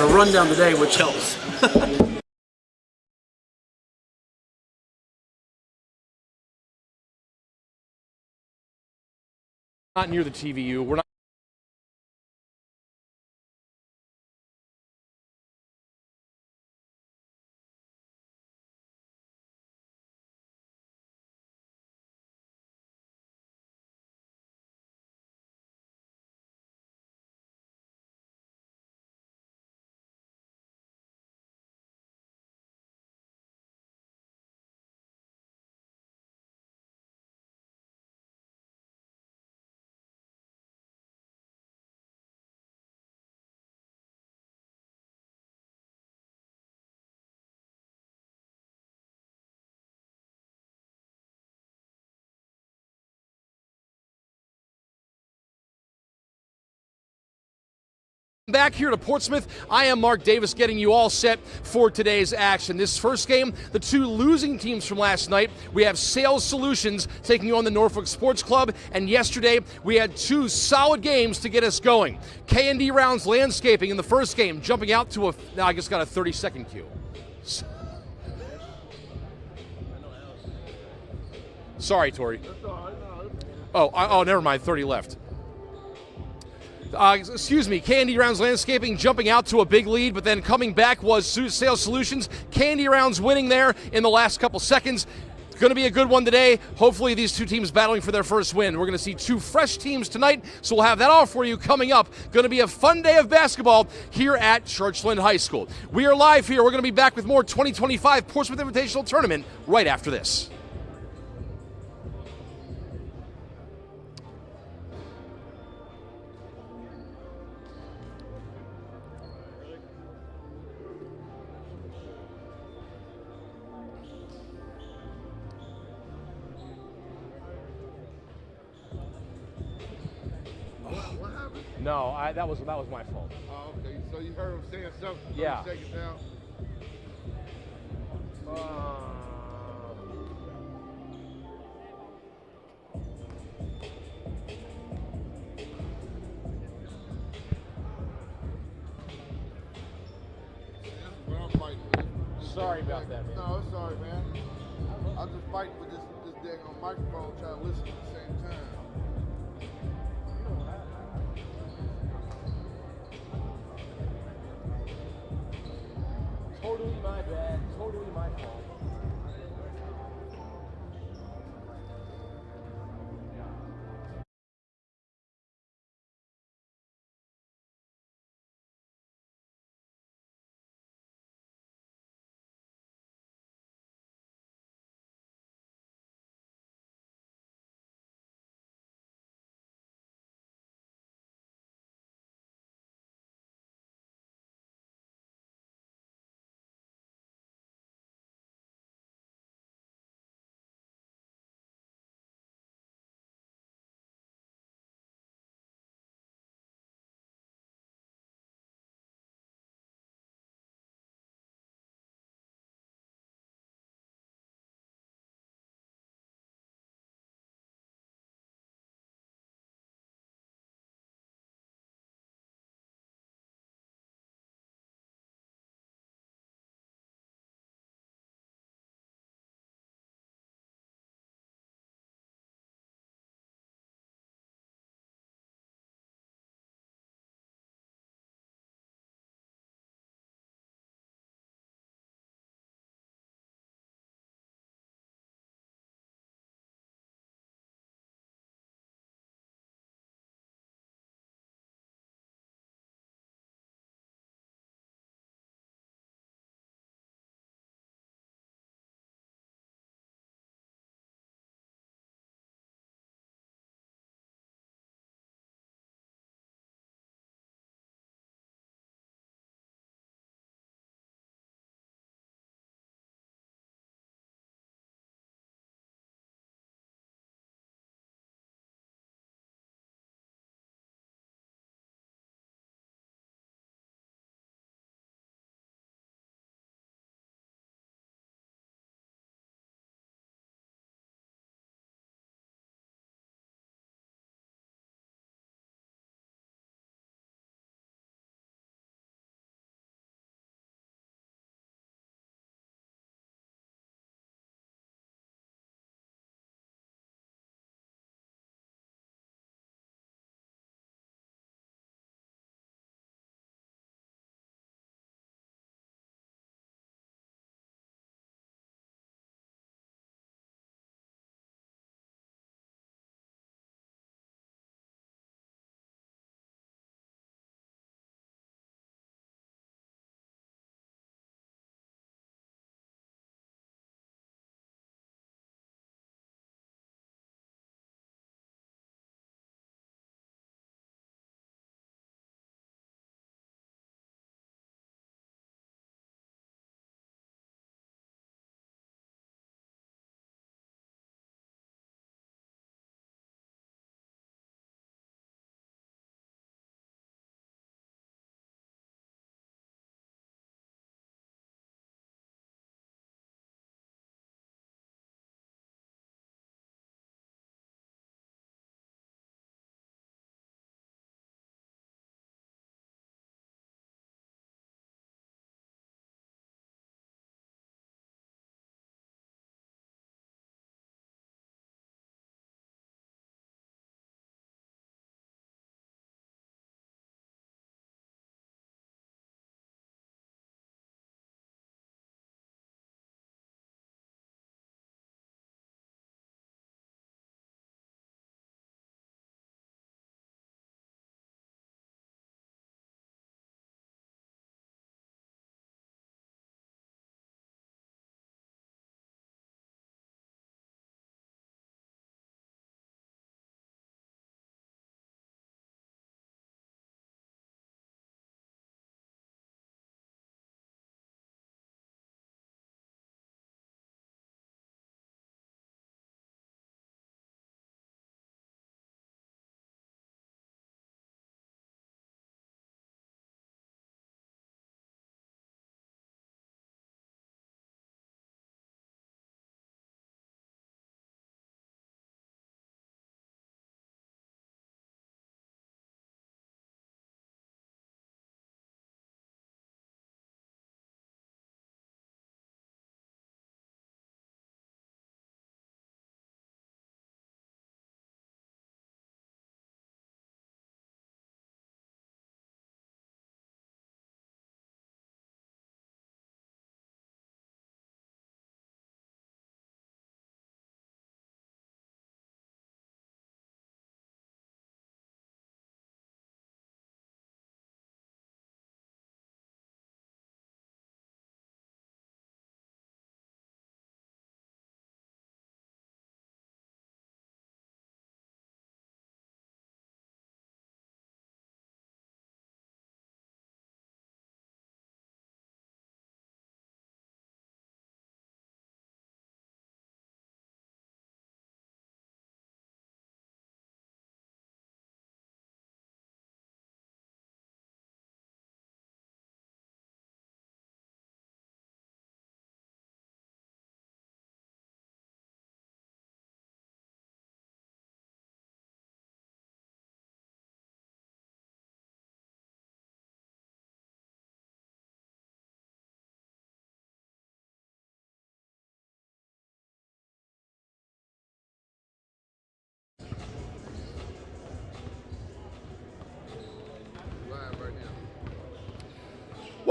a rundown today, which helps. Not near the TVU. We're not. Back here to Portsmouth, I am Mark Davis getting you all set for today's action. This first game, the two losing teams from last night, we have Sales Solutions taking on the Norfolk Sports Club, and yesterday we had two solid games to get us going. K&D Rounds Landscaping in the first game, jumping out to I just got a 30-second cue. Sorry, Tori. Oh, never mind, 30 left. K&D Rounds Landscaping jumping out to a big lead, but then coming back was Sales Solutions. K&D Rounds winning there in the last couple seconds. It's going to be a good one today. Hopefully these two teams battling for their first win. We're going to see two fresh teams tonight, so we'll have that all for you coming up. Going to be a fun day of basketball here at Churchland High School. We are live here. We're going to be back with more 2025 Portsmouth Invitational Tournament right after this. No, that was my fault. Oh, okay. So you heard him saying something? Yeah. Take it down. Sorry about that, man. No, it's sorry, man. I'm just fighting with this dang on microphone, trying to listen at the same time. Totally my bad. Totally my fault.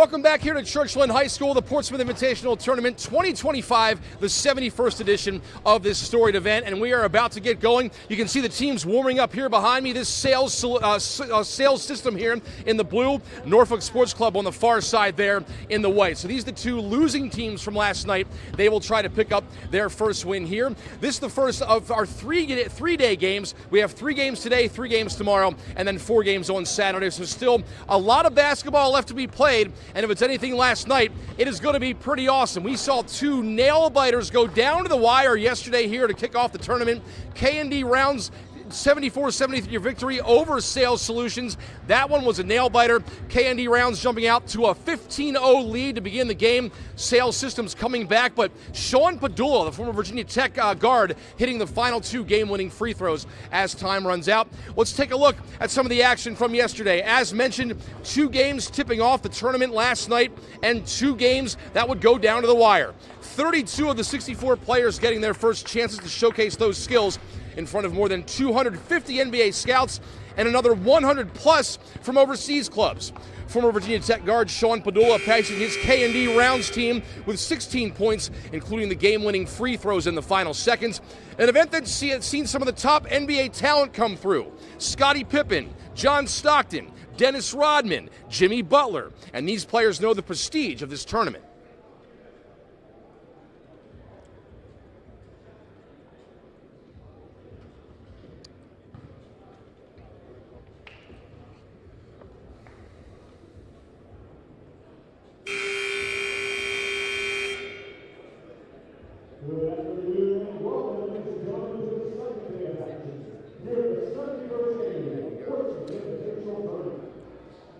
Welcome back here to Churchland High School, the Portsmouth Invitational Tournament 2025, the 71st edition of this storied event, and we are about to get going. You can see the teams warming up here behind me. This sales system here in the blue, Norfolk Sports Club on the far side there in the white. So these are the two losing teams from last night. They will try to pick up their first win here. This is the first of our three-day games. We have 3 games today, 3 games tomorrow, and then 4 games on Saturday. So still a lot of basketball left to be played. And if it's anything last night, it is going to be pretty awesome. We saw 2 nail-biters go down to the wire yesterday here to kick off the tournament. K&D Rounds 74-73 victory over Sales Solutions. That one was a nail-biter. K&D Rounds jumping out to a 15-0 lead to begin the game. Sales Systems coming back, but Sean Padula, the former Virginia Tech guard, hitting the final 2 game-winning free throws as time runs out. Let's take a look at some of the action from yesterday. As mentioned, 2 games tipping off the tournament last night and 2 games that would go down to the wire. 32 of the 64 players getting their first chances to showcase those skills in front of more than 250 NBA scouts and another 100 plus from overseas clubs. Former Virginia Tech guard Sean Padula passing his K&D Rounds team with 16 points, including the game-winning free throws in the final seconds. An event that's seen some of the top NBA talent come through. Scottie Pippen, John Stockton, Dennis Rodman, Jimmy Butler, and these players know the prestige of this tournament.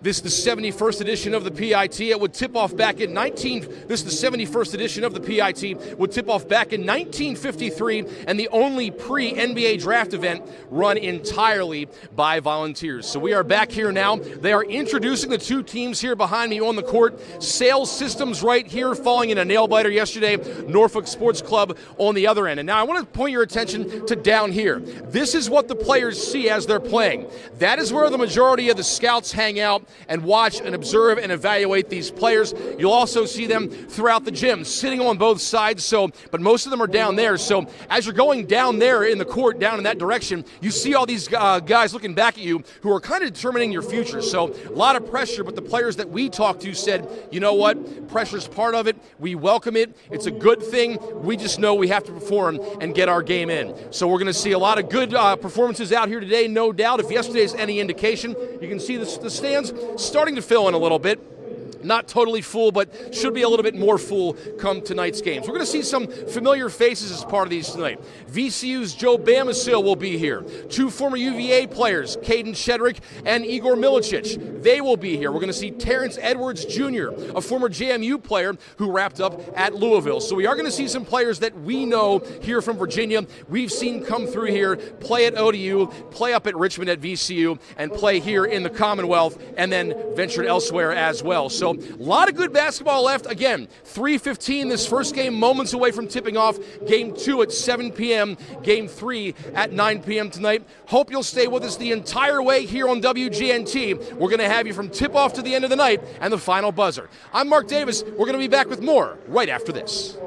This is the 71st edition of the PIT. It would tip off back in This is the 71st edition of the PIT. Would tip off back in 1953, and the only pre-NBA draft event run entirely by volunteers. So we are back here now. They are introducing the 2 teams here behind me on the court. Sales Systems right here, falling in a nail-biter yesterday. Norfolk Sports Club on the other end. And now I want to point your attention to down here. This is what the players see as they're playing. That is where the majority of the scouts hang out and watch and observe and evaluate these players. You'll also see them throughout the gym, sitting on both sides, but most of them are down there. So as you're going down there in the court, down in that direction, you see all these guys looking back at you who are kind of determining your future. So a lot of pressure, but the players that we talked to said, you know what, pressure's part of it. We welcome it. It's a good thing. We just know we have to perform and get our game in. So we're going to see a lot of good performances out here today, no doubt. If yesterday's any indication, you can see the stands starting to fill in a little bit. Not totally full, but should be a little bit more full come tonight's games. We're going to see some familiar faces as part of these tonight. VCU's Joe Bamasil will be here. 2 former UVA players, Caden Shedrick and Igor Milicic. They will be here. We're going to see Terrence Edwards Jr., a former JMU player who wrapped up at Louisville. So we are going to see some players that we know here from Virginia. We've seen come through here, play at ODU, play up at Richmond at VCU, and play here in the Commonwealth, and then ventured elsewhere as well. So a lot of good basketball left. Again, 3:15 this first game, moments away from tipping off. Game 2 at 7 p.m., Game 3 at 9 p.m. tonight. Hope you'll stay with us the entire way here on WGNT. We're going to have you from tip-off to the end of the night and the final buzzer. I'm Mark Davis. We're going to be back with more right after this.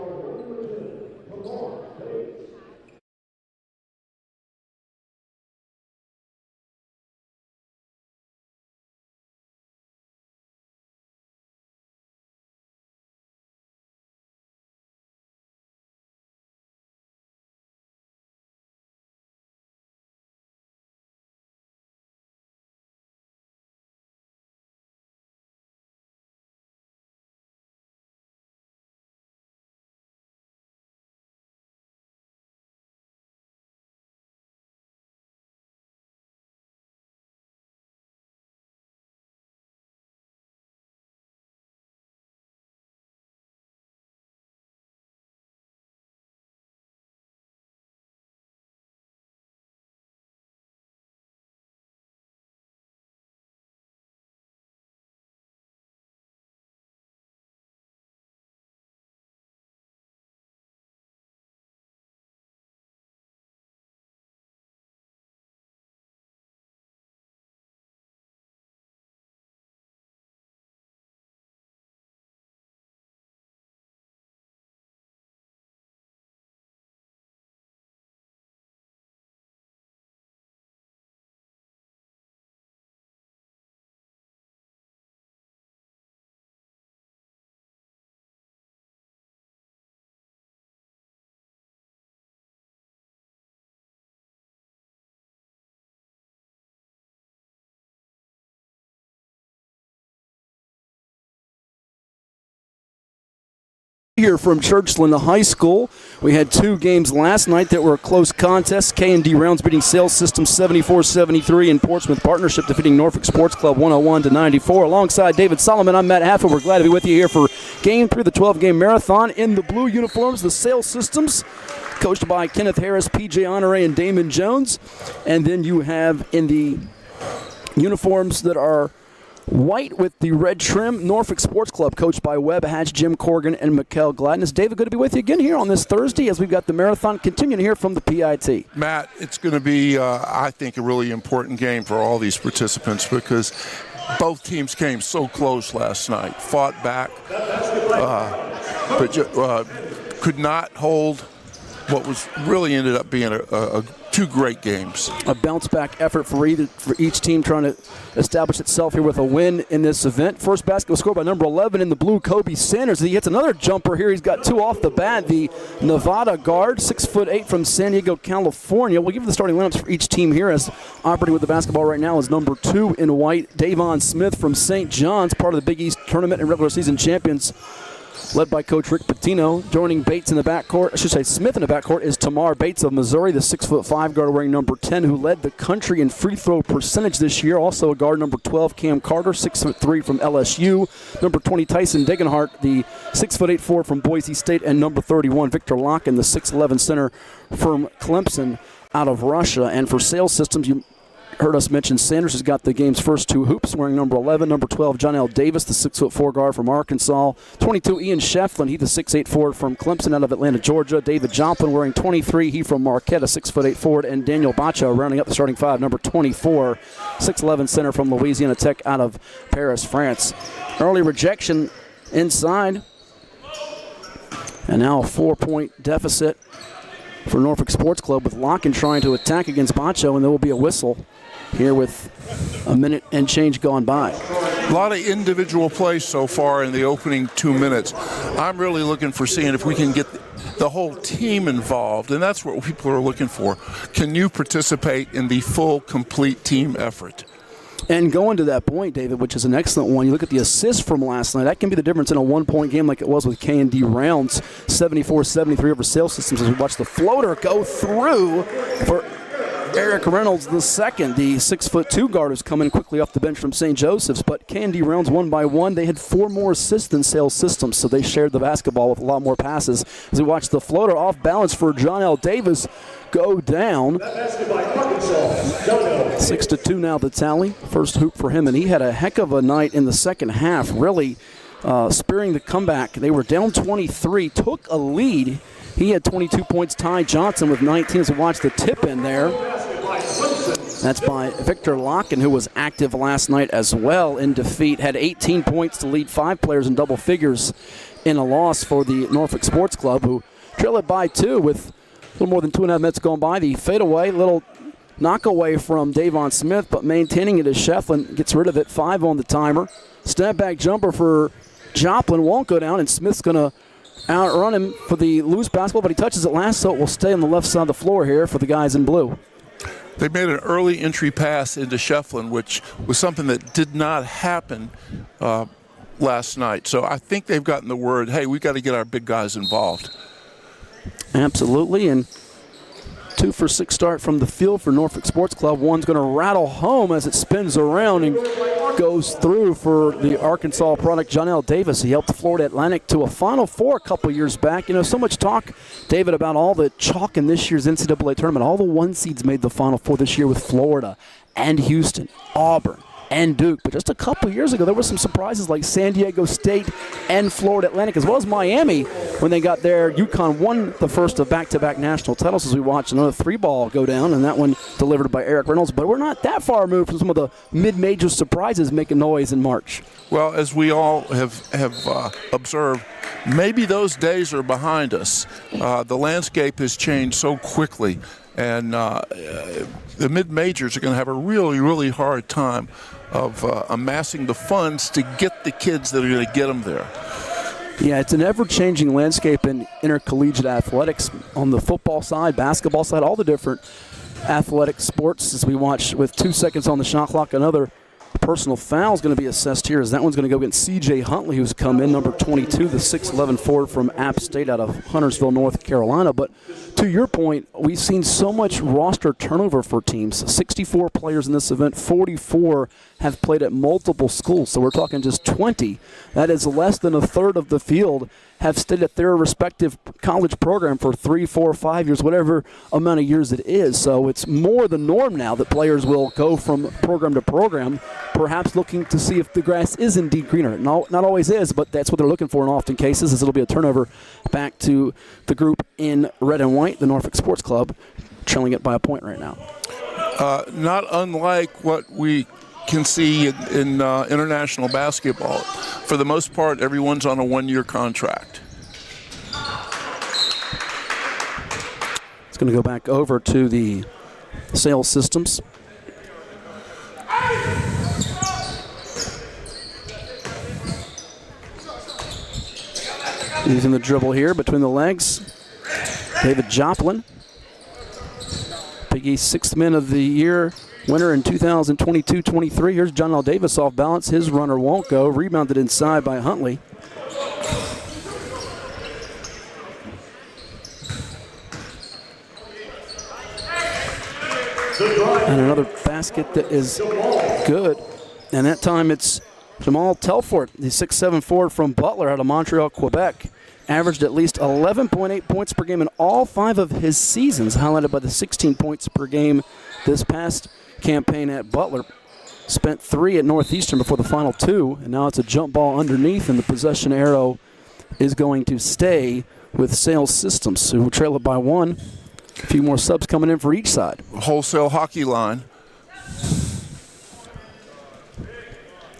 Here from Churchland High School. We had two games last night that were a close contest. K&D Rounds beating Sales Systems 74-73 and Portsmouth Partnership defeating Norfolk Sports Club 101-94. Alongside David Solomon, I'm Matt Haffel. We're glad to be with you here for Game 3 of the 12-game marathon. In the blue uniforms, the Sales Systems, coached by Kenneth Harris, PJ Honore, and Damon Jones. And then you have in the uniforms that are white with the red trim, Norfolk Sports Club, coached by Webb Hatch, Jim Corrigan, and Mikkel Gladness. David, good to be with you again here on this Thursday as we've got the marathon. Continuing to hear from the PIT. Matt, it's going to be, I think, a really important game for all these participants because both teams came so close last night, fought back, but could not hold what was really ended up being a two great games. A bounce-back effort for each team trying to establish itself here with a win in this event. First basketball scored by number 11 in the blue, Kobe Sanders. He hits another jumper here. He's got two off the bat. The Nevada guard, 6'8" from San Diego, California. We'll give you the starting lineups for each team here. As operating with the basketball right now is number 2 in white, Davon Smith from St. John's, part of the Big East Tournament and regular season champions, led by Coach Rick Pitino. Joining Bates in the backcourt, I should say Smith in the backcourt, is Tamar Bates of Missouri, the 6'5" guard wearing number 10, who led the country in free throw percentage this year. Also a guard, number 12, Cam Carter, 6'3" from LSU. Number 20, Tyson Degenhart, the 6'8" forward from Boise State, and number 31, Victor Locken, the 6'11" center from Clemson out of Russia. And for Sales Systems, you heard us mention Sanders has got the game's first two hoops, wearing number 11. Number 12, John L. Davis, the 6'4" guard from Arkansas. 22, Ian Shefflin, he the 6'8" forward from Clemson out of Atlanta, Georgia. David Joplin wearing 23, he from Marquette, a 6'8" forward. And Daniel Bacha rounding up the starting five, number 24, 6'11" center from Louisiana Tech out of Paris, France. Early rejection inside. And now a 4-point deficit for Norfolk Sports Club with Locken trying to attack against Bacho, and there will be a whistle here with a minute and change gone by. A lot of individual plays so far in the opening 2 minutes. I'm really looking for seeing if we can get the whole team involved, and that's what people are looking for. Can you participate in the full, complete team effort? And going to that point, David, which is an excellent one, you look at the assist from last night. That can be the difference in a one-point game like it was with K&D Rounds, 74-73 over Sales Systems, as we watch the floater go through for Eric Reynolds the second, the 6'2" guard who's coming quickly off the bench from St. Joseph's. But K&D Rounds one by one. They had 4 more assists than Sales Systems, so they shared the basketball with a lot more passes. As we watch the floater off balance for John L. Davis go down. 6-2 now the tally. First hoop for him, and he had a heck of a night in the second half, really spearing the comeback. They were down 23, took a lead. He had 22 points. Ty Johnson with 19 as we watch the tip in there. That's by Victor Locken, who was active last night as well in defeat. Had 18 points to lead 5 players in double figures in a loss for the Norfolk Sports Club, who trail it by 2 with a little more than 2.5 minutes gone by. The fadeaway, little knockaway from Davon Smith, but maintaining it as Shefflin gets rid of it. 5 on the timer. Step back jumper for Joplin won't go down, and Smith's going to outrun him for the loose basketball, but he touches it last, so it will stay on the left side of the floor here for the guys in blue. They made an early entry pass into Shefflin, which was something that did not happen last night. So I think they've gotten the word, hey, we got to get our big guys involved. Absolutely, and 2 for 6 start from the field for Norfolk Sports Club. One's going to rattle home as it spins around and goes through for the Arkansas product, John L. Davis. He helped Florida Atlantic to a Final Four a couple years back. You know, so much talk, David, about all the chalk in this year's NCAA tournament. All the 1 seeds made the Final Four this year with Florida and Houston, Auburn, and Duke. But just a couple years ago, there were some surprises like San Diego State and Florida Atlantic, as well as Miami when they got there. UConn won the first of back-to-back national titles as we watch another 3-ball go down, and that one delivered by Eric Reynolds. But we're not that far removed from some of the mid-major surprises making noise in March. Well, as we all have observed, maybe those days are behind us. The landscape has changed so quickly, and the mid-majors are going to have a really, really hard time of amassing the funds to get the kids that are going to get them there. Yeah, it's an ever-changing landscape in intercollegiate athletics on the football side, basketball side, all the different athletic sports as we watch with 2 seconds on the shot clock. Another personal foul is going to be assessed here, as that one's going to go against C.J. Huntley, who's come in, number 22, the 6'11 forward from App State out of Huntersville, North Carolina. But to your point, we've seen so much roster turnover for teams. 64 players in this event, 44 have played at multiple schools, so we're talking just 20. That is less than a third of the field have stayed at their respective college program for 3, 4, 5 years, whatever amount of years it is. So it's more the norm now that players will go from program to program, perhaps looking to see if the grass is indeed greener. Not always is, but that's what they're looking for in often cases, is it'll be a turnover back to the group in red and white, the Norfolk Sports Club, trailing it by a point right now. Not unlike what we can see in international basketball. For the most part, everyone's on a one-year contract. It's going to go back over to the sales systems. Using the dribble here between the legs, David Joplin. Big East Sixth Man of the Year winner in 2022-23. Here's John L. Davis off balance. His runner won't go. Rebounded inside by Huntley. And another basket that is good. And that time it's Jamal Telfort, the 6'7" forward from Butler out of Montreal, Quebec. Averaged at least 11.8 points per game in all 5 of his seasons, highlighted by the 16 points per game this past campaign at Butler. Spent 3 at Northeastern before the final 2, and now it's a jump ball underneath, and the possession arrow is going to stay with Sales Systems, who will trail it by 1. A few more subs coming in for each side. Wholesale hockey line.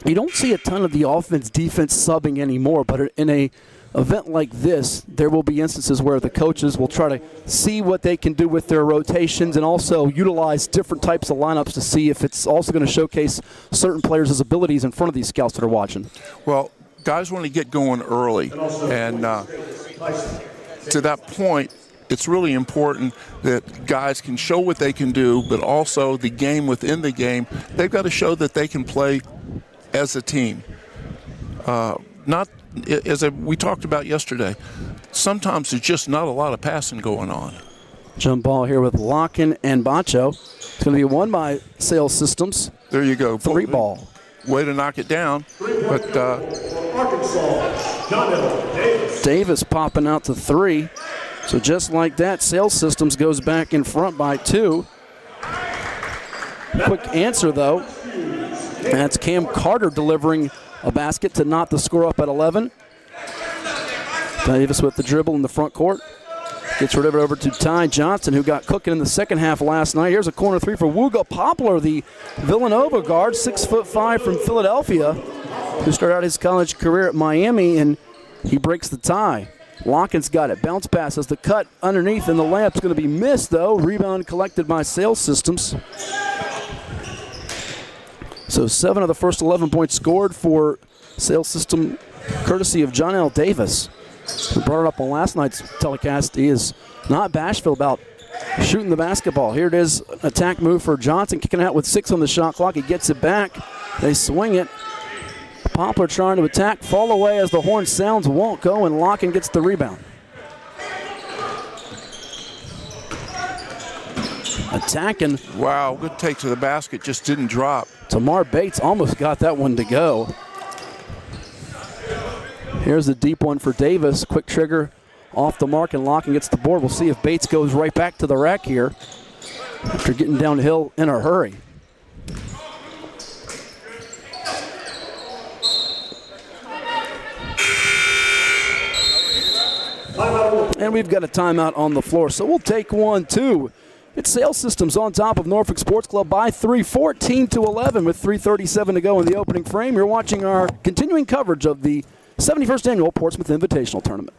You don't see a ton of the offense-defense subbing anymore, but in a event like this, there will be instances where the coaches will try to see what they can do with their rotations and also utilize different types of lineups to see if it's also going to showcase certain players' abilities in front of these scouts that are watching. Well, guys want to get going early, and to that point, it's really important that guys can show what they can do, but also the game within the game, they've got to show that they can play as a team. Not as we talked about yesterday, sometimes there's just not a lot of passing going on. Jump ball here with Locken and Bacho. It's going to be won by Sales Systems. There you go. 3 ball. Way to knock it down. But Davis popping out to 3. So just like that, Sales Systems goes back in front by 2. Quick answer, though. And that's Cam Carter delivering a basket to knot the score up at 11. Davis with the dribble in the front court. Gets rid of it over to Ty Johnson, who got cooking in the second half last night. Here's a corner 3 for Wooga Poplar, the Villanova guard, 6'5" from Philadelphia, who started out his college career at Miami, and he breaks the tie. Locken's got it. Bounce pass as the cut underneath, and the layup's going to be missed, though. Rebound collected by Sales Systems. So 7 of the first 11 points scored for Sales System, courtesy of John L. Davis. We brought it up on last night's telecast. He is not bashful about shooting the basketball. Here it is, attack move for Johnson, kicking out with 6 on the shot clock. He gets it back. They swing it. Poplar trying to attack, fall away as the horn sounds, won't go, and Locken gets the rebound. Attacking. Wow, good take to the basket, just didn't drop. Tamar Bates almost got that one to go. Here's the deep one for Davis. Quick trigger off the mark, and Locken gets the board. We'll see if Bates goes right back to the rack here after getting downhill in a hurry. And we've got a timeout on the floor, so we'll take 1, 2. It's Sales Systems on top of Norfolk Sports Club by 3, 14-11 with 3:37 to go in the opening frame. You're watching our continuing coverage of the 71st Annual Portsmouth Invitational Tournament.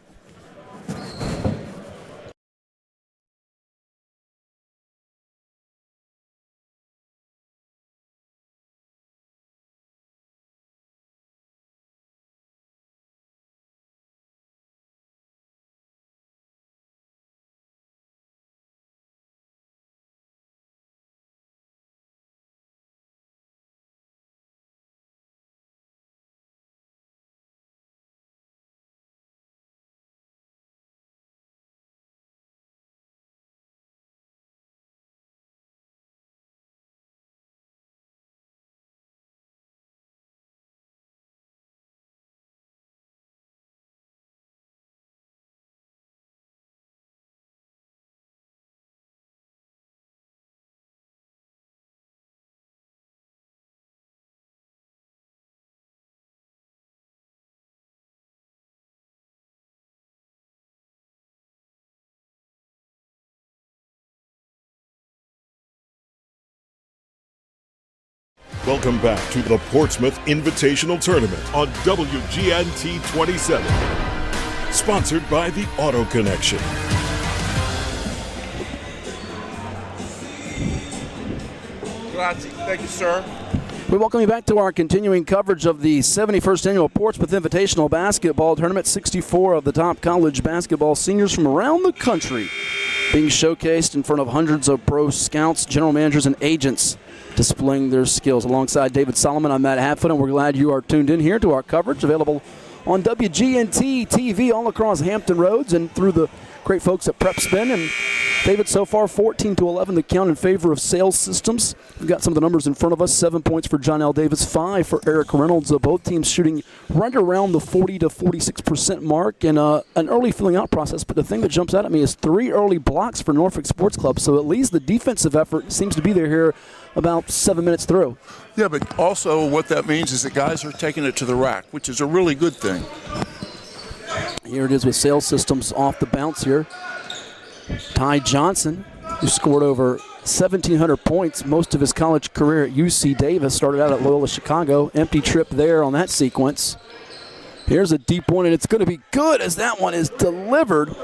Welcome back to the Portsmouth Invitational Tournament on WGNT 27. Sponsored by the Auto Connection. Grazie. Thank you, sir. We welcome you back to our continuing coverage of the 71st Annual Portsmouth Invitational Basketball Tournament. 64 of the top college basketball seniors from around the country being showcased in front of hundreds of pro scouts, general managers, and agents displaying their skills. Alongside David Solomon, I'm Matt Hatfoot, and we're glad you are tuned in here to our coverage, available on WGNT TV all across Hampton Roads and through the great folks at Prep Spin. And David, so far 14-11 the count in favor of Sales Systems. We've got some of the numbers in front of us. 7 points for John L. Davis, 5 for Eric Reynolds. Both teams shooting right around the 40 to 46% mark, and an early filling out process. But the thing that jumps out at me is 3 early blocks for Norfolk Sports Club. So at least the defensive effort seems to be there here about 7 minutes through. Yeah, but also what that means is that guys are taking it to the rack, which is a really good thing. Here it is with Sales Systems off the bounce here. Ty Johnson, who scored over 1,700 points most of his college career at UC Davis, started out at Loyola Chicago. Empty trip there on that sequence. Here's a deep one, and it's going to be good as that one is delivered.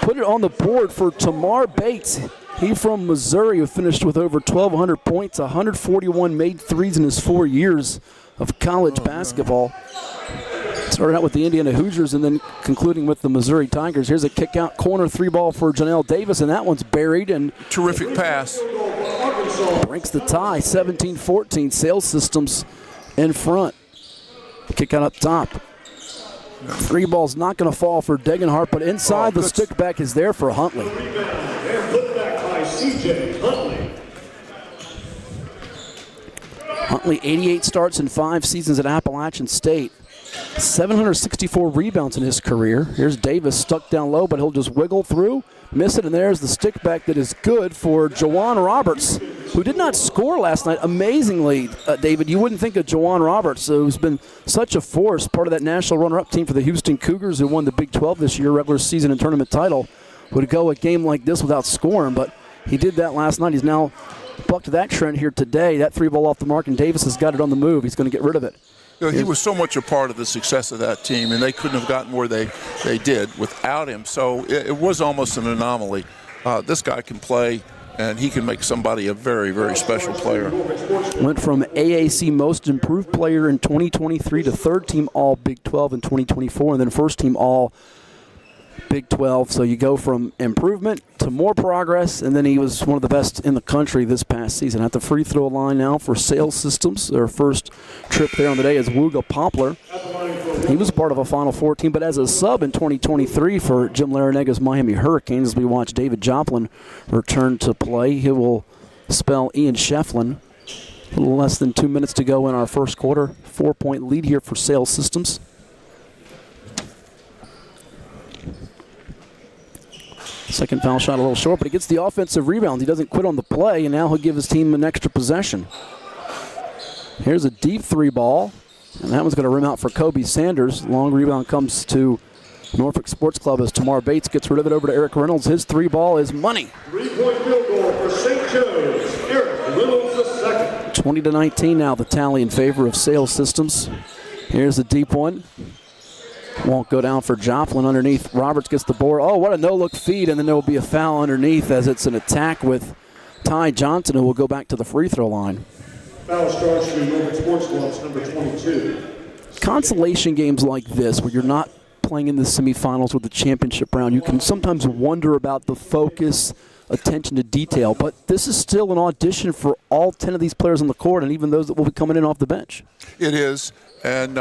Put it on the board for Tamar Bates. He from Missouri, who finished with over 1,200 points, 141 made threes in his 4 years of college basketball. Started out with the Indiana Hoosiers and then concluding with the Missouri Tigers. Here's a kick-out corner 3-ball for Janelle Davis, and that one's buried. And terrific pass. Breaks the tie, 17-14. Sales Systems in front. Kick out up top. 3 ball's not going to fall for Degenhart, but inside the stick back is there for Huntley. Huntley, 88 starts in 5 seasons at Appalachian State. 764 rebounds in his career. Here's Davis stuck down low, but he'll just wiggle through, miss it, and there's the stick back that is good for Jawan Roberts, who did not score last night. Amazingly, David, you wouldn't think of Jawan Roberts, who's been such a force, part of that national runner-up team for the Houston Cougars, who won the Big 12 this year, regular season and tournament title, would go a game like this without scoring, but he did that last night. He's now bucked that trend here today. That 3-ball off the mark, and Davis has got it on the move. He's going to get rid of it. You know, he was so much a part of the success of that team, and they couldn't have gotten where they did without him. So it was almost an anomaly. This guy can play, and he can make somebody a very, very special player. Went from AAC Most Improved Player in 2023 to third-team All-Big 12 in 2024, and then first-team All Big 12. So you go from improvement to more progress, and then he was one of the best in the country this past season. At the free throw line now for Sales Systems. Their first trip there on the day is Wooga Poplar. He was part of a Final Four team, but as a sub in 2023 for Jim Larinaga's Miami Hurricanes, as we watch David Joplin return to play. He will spell Ian Shefflin. A little less than 2 minutes to go in our first quarter. 4-point lead here for Sales Systems. Second foul shot a little short, but he gets the offensive rebound. He doesn't quit on the play, and now he'll give his team an extra possession. Here's a deep 3-ball, and that one's going to rim out for Kobe Sanders. Long rebound comes to Norfolk Sports Club as Tamar Bates gets rid of it over to Eric Reynolds. His 3-ball is money. 3-point field goal for St. Joe's. Eric Reynolds the second. 20-19 now the tally in favor of Sales Systems. Here's a deep one. Won't go down for Joplin underneath. Roberts gets the board. Oh, what a no-look feed, and then there will be a foul underneath as it's an attack with Ty Johnson, who will go back to the free throw line. Foul starts for Norfolk Sports Club's number 22. Consolation games like this, where you're not playing in the semifinals with the championship round, you can sometimes wonder about the focus, attention to detail, but this is still an audition for all 10 of these players on the court, and even those that will be coming in off the bench. It is, and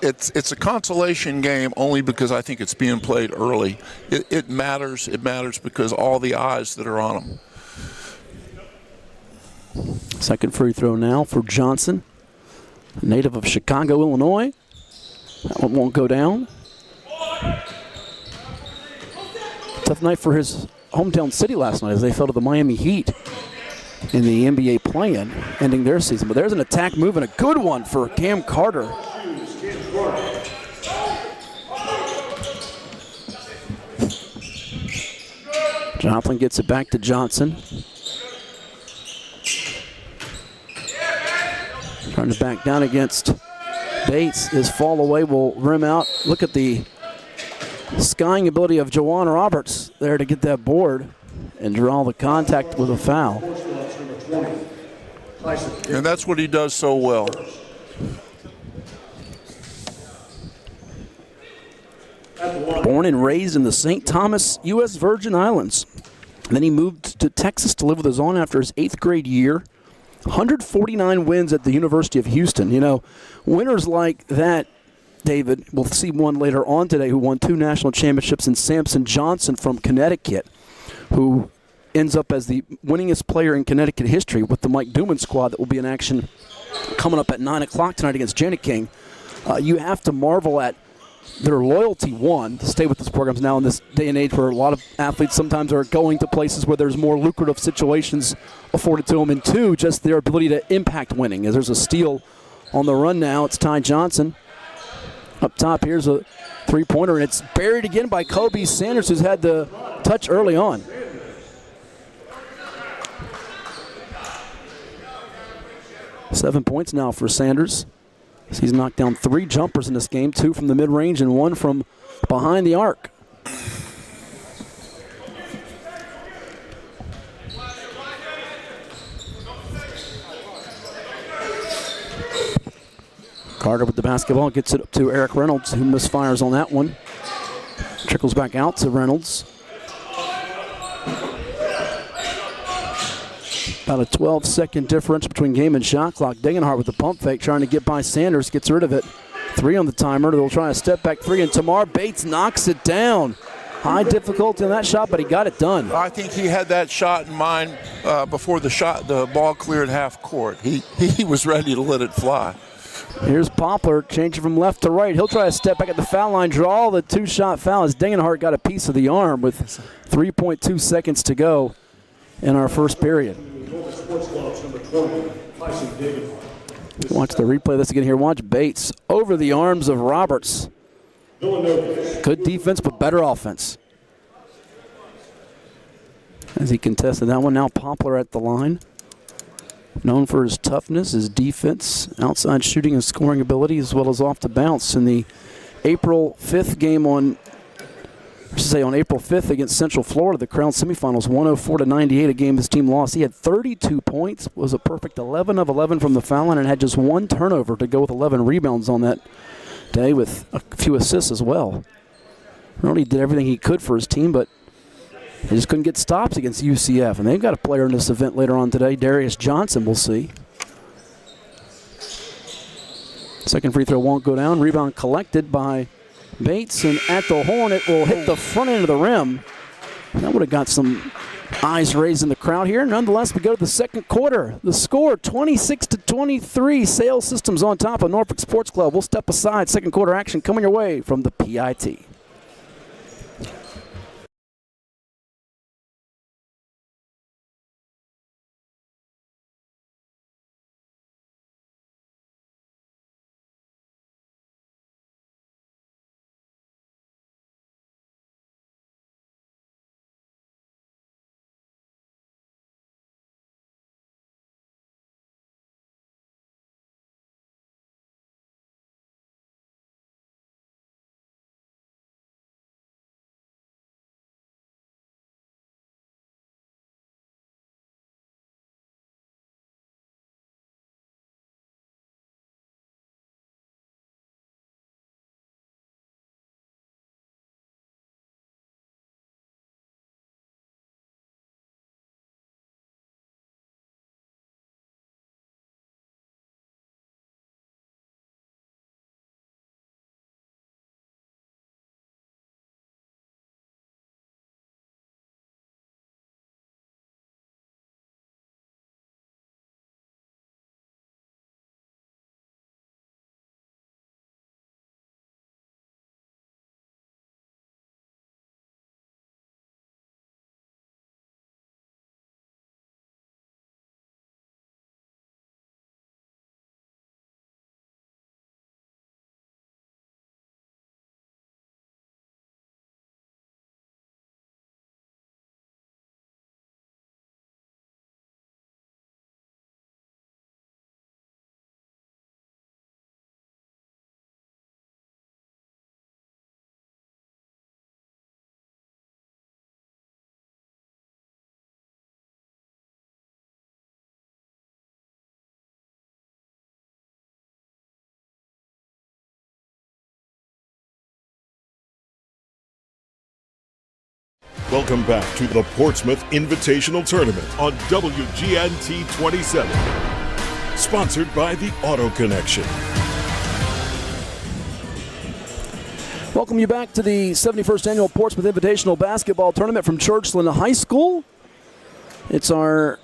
it's a consolation game only because I think it's being played early. It matters. It matters because all the eyes that are on them. Second free throw now for Johnson, a native of Chicago, Illinois. That one won't go down. Tough night for his hometown city last night as they fell to the Miami Heat in the NBA play-in, ending their season. But there's an attack move and a good one for Cam Carter. Joplin gets it back to Johnson. Trying to back down against Bates. His fall away will rim out. Look at the skying ability of Jawan Roberts there to get that board and draw the contact with a foul. And that's what he does so well. Born and raised in the St. Thomas, U.S. Virgin Islands. Then he moved to Texas to live with his aunt after his 8th grade year. 149 wins at the University of Houston. You know, winners like that, David, we'll see one later on today who won 2 national championships, and Samson Johnson from Connecticut, who ends up as the winningest player in Connecticut history with the Mike Duman squad that will be in action coming up at 9 o'clock tonight against Janet King. You have to marvel at their loyalty, one, to stay with these programs now in this day and age where a lot of athletes sometimes are going to places where there's more lucrative situations afforded to them, and two, just their ability to impact winning. As there's a steal on the run now, it's Ty Johnson. Up top, here's a three-pointer, and it's buried again by Kobe Sanders, who's had the touch early on. Seven points now for Sanders. He's knocked down 3 jumpers in this game, 2 from the mid-range and 1 from behind the arc. Carter with the basketball, gets it up to Eric Reynolds, who misfires on that one. Trickles back out to Reynolds. About a 12-second difference between game and shot clock. Degenhart with the pump fake, trying to get by Sanders, gets rid of it. 3 on the timer. They'll try a step back 3, and Tamar Bates knocks it down. High difficulty on that shot, but he got it done. I think he had that shot in mind before the ball cleared half court. He was ready to let it fly. Here's Poplar changing from left to right. He'll try a step back at the foul line, draw the 2-shot foul as Degenhart got a piece of the arm with 3.2 seconds to go in our first period. Watch the replay of this again here. Watch Bates over the arms of Roberts. Good defense, but better offense. As he contested that one, now Poplar at the line. Known for his toughness, his defense, outside shooting and scoring ability, as well as off the bounce. In the April 5th game on April 5th against Central Florida, the Crown semifinals, 104-98, a game his team lost. He had 32 points, was a perfect 11 of 11 from the foul line, and had just 1 turnover to go with 11 rebounds on that day, with a few assists as well. Really did everything he could for his team, but they just couldn't get stops against UCF. And they've got a player in this event later on today, Darius Johnson, we'll see. Second free throw won't go down. Rebound collected by Bates, and at the horn it will hit the front end of the rim. That would have got some eyes raised in the crowd here. Nonetheless, we go to the second quarter. The score, 26-23. Sales Systems on top of Norfolk Sports Club. We'll step aside. Second quarter action coming your way from the PIT. Welcome back to the Portsmouth Invitational Tournament on WGNT 27. Sponsored by the Auto Connection. Welcome you back to the 71st Annual Portsmouth Invitational Basketball Tournament from Churchland High School. It's our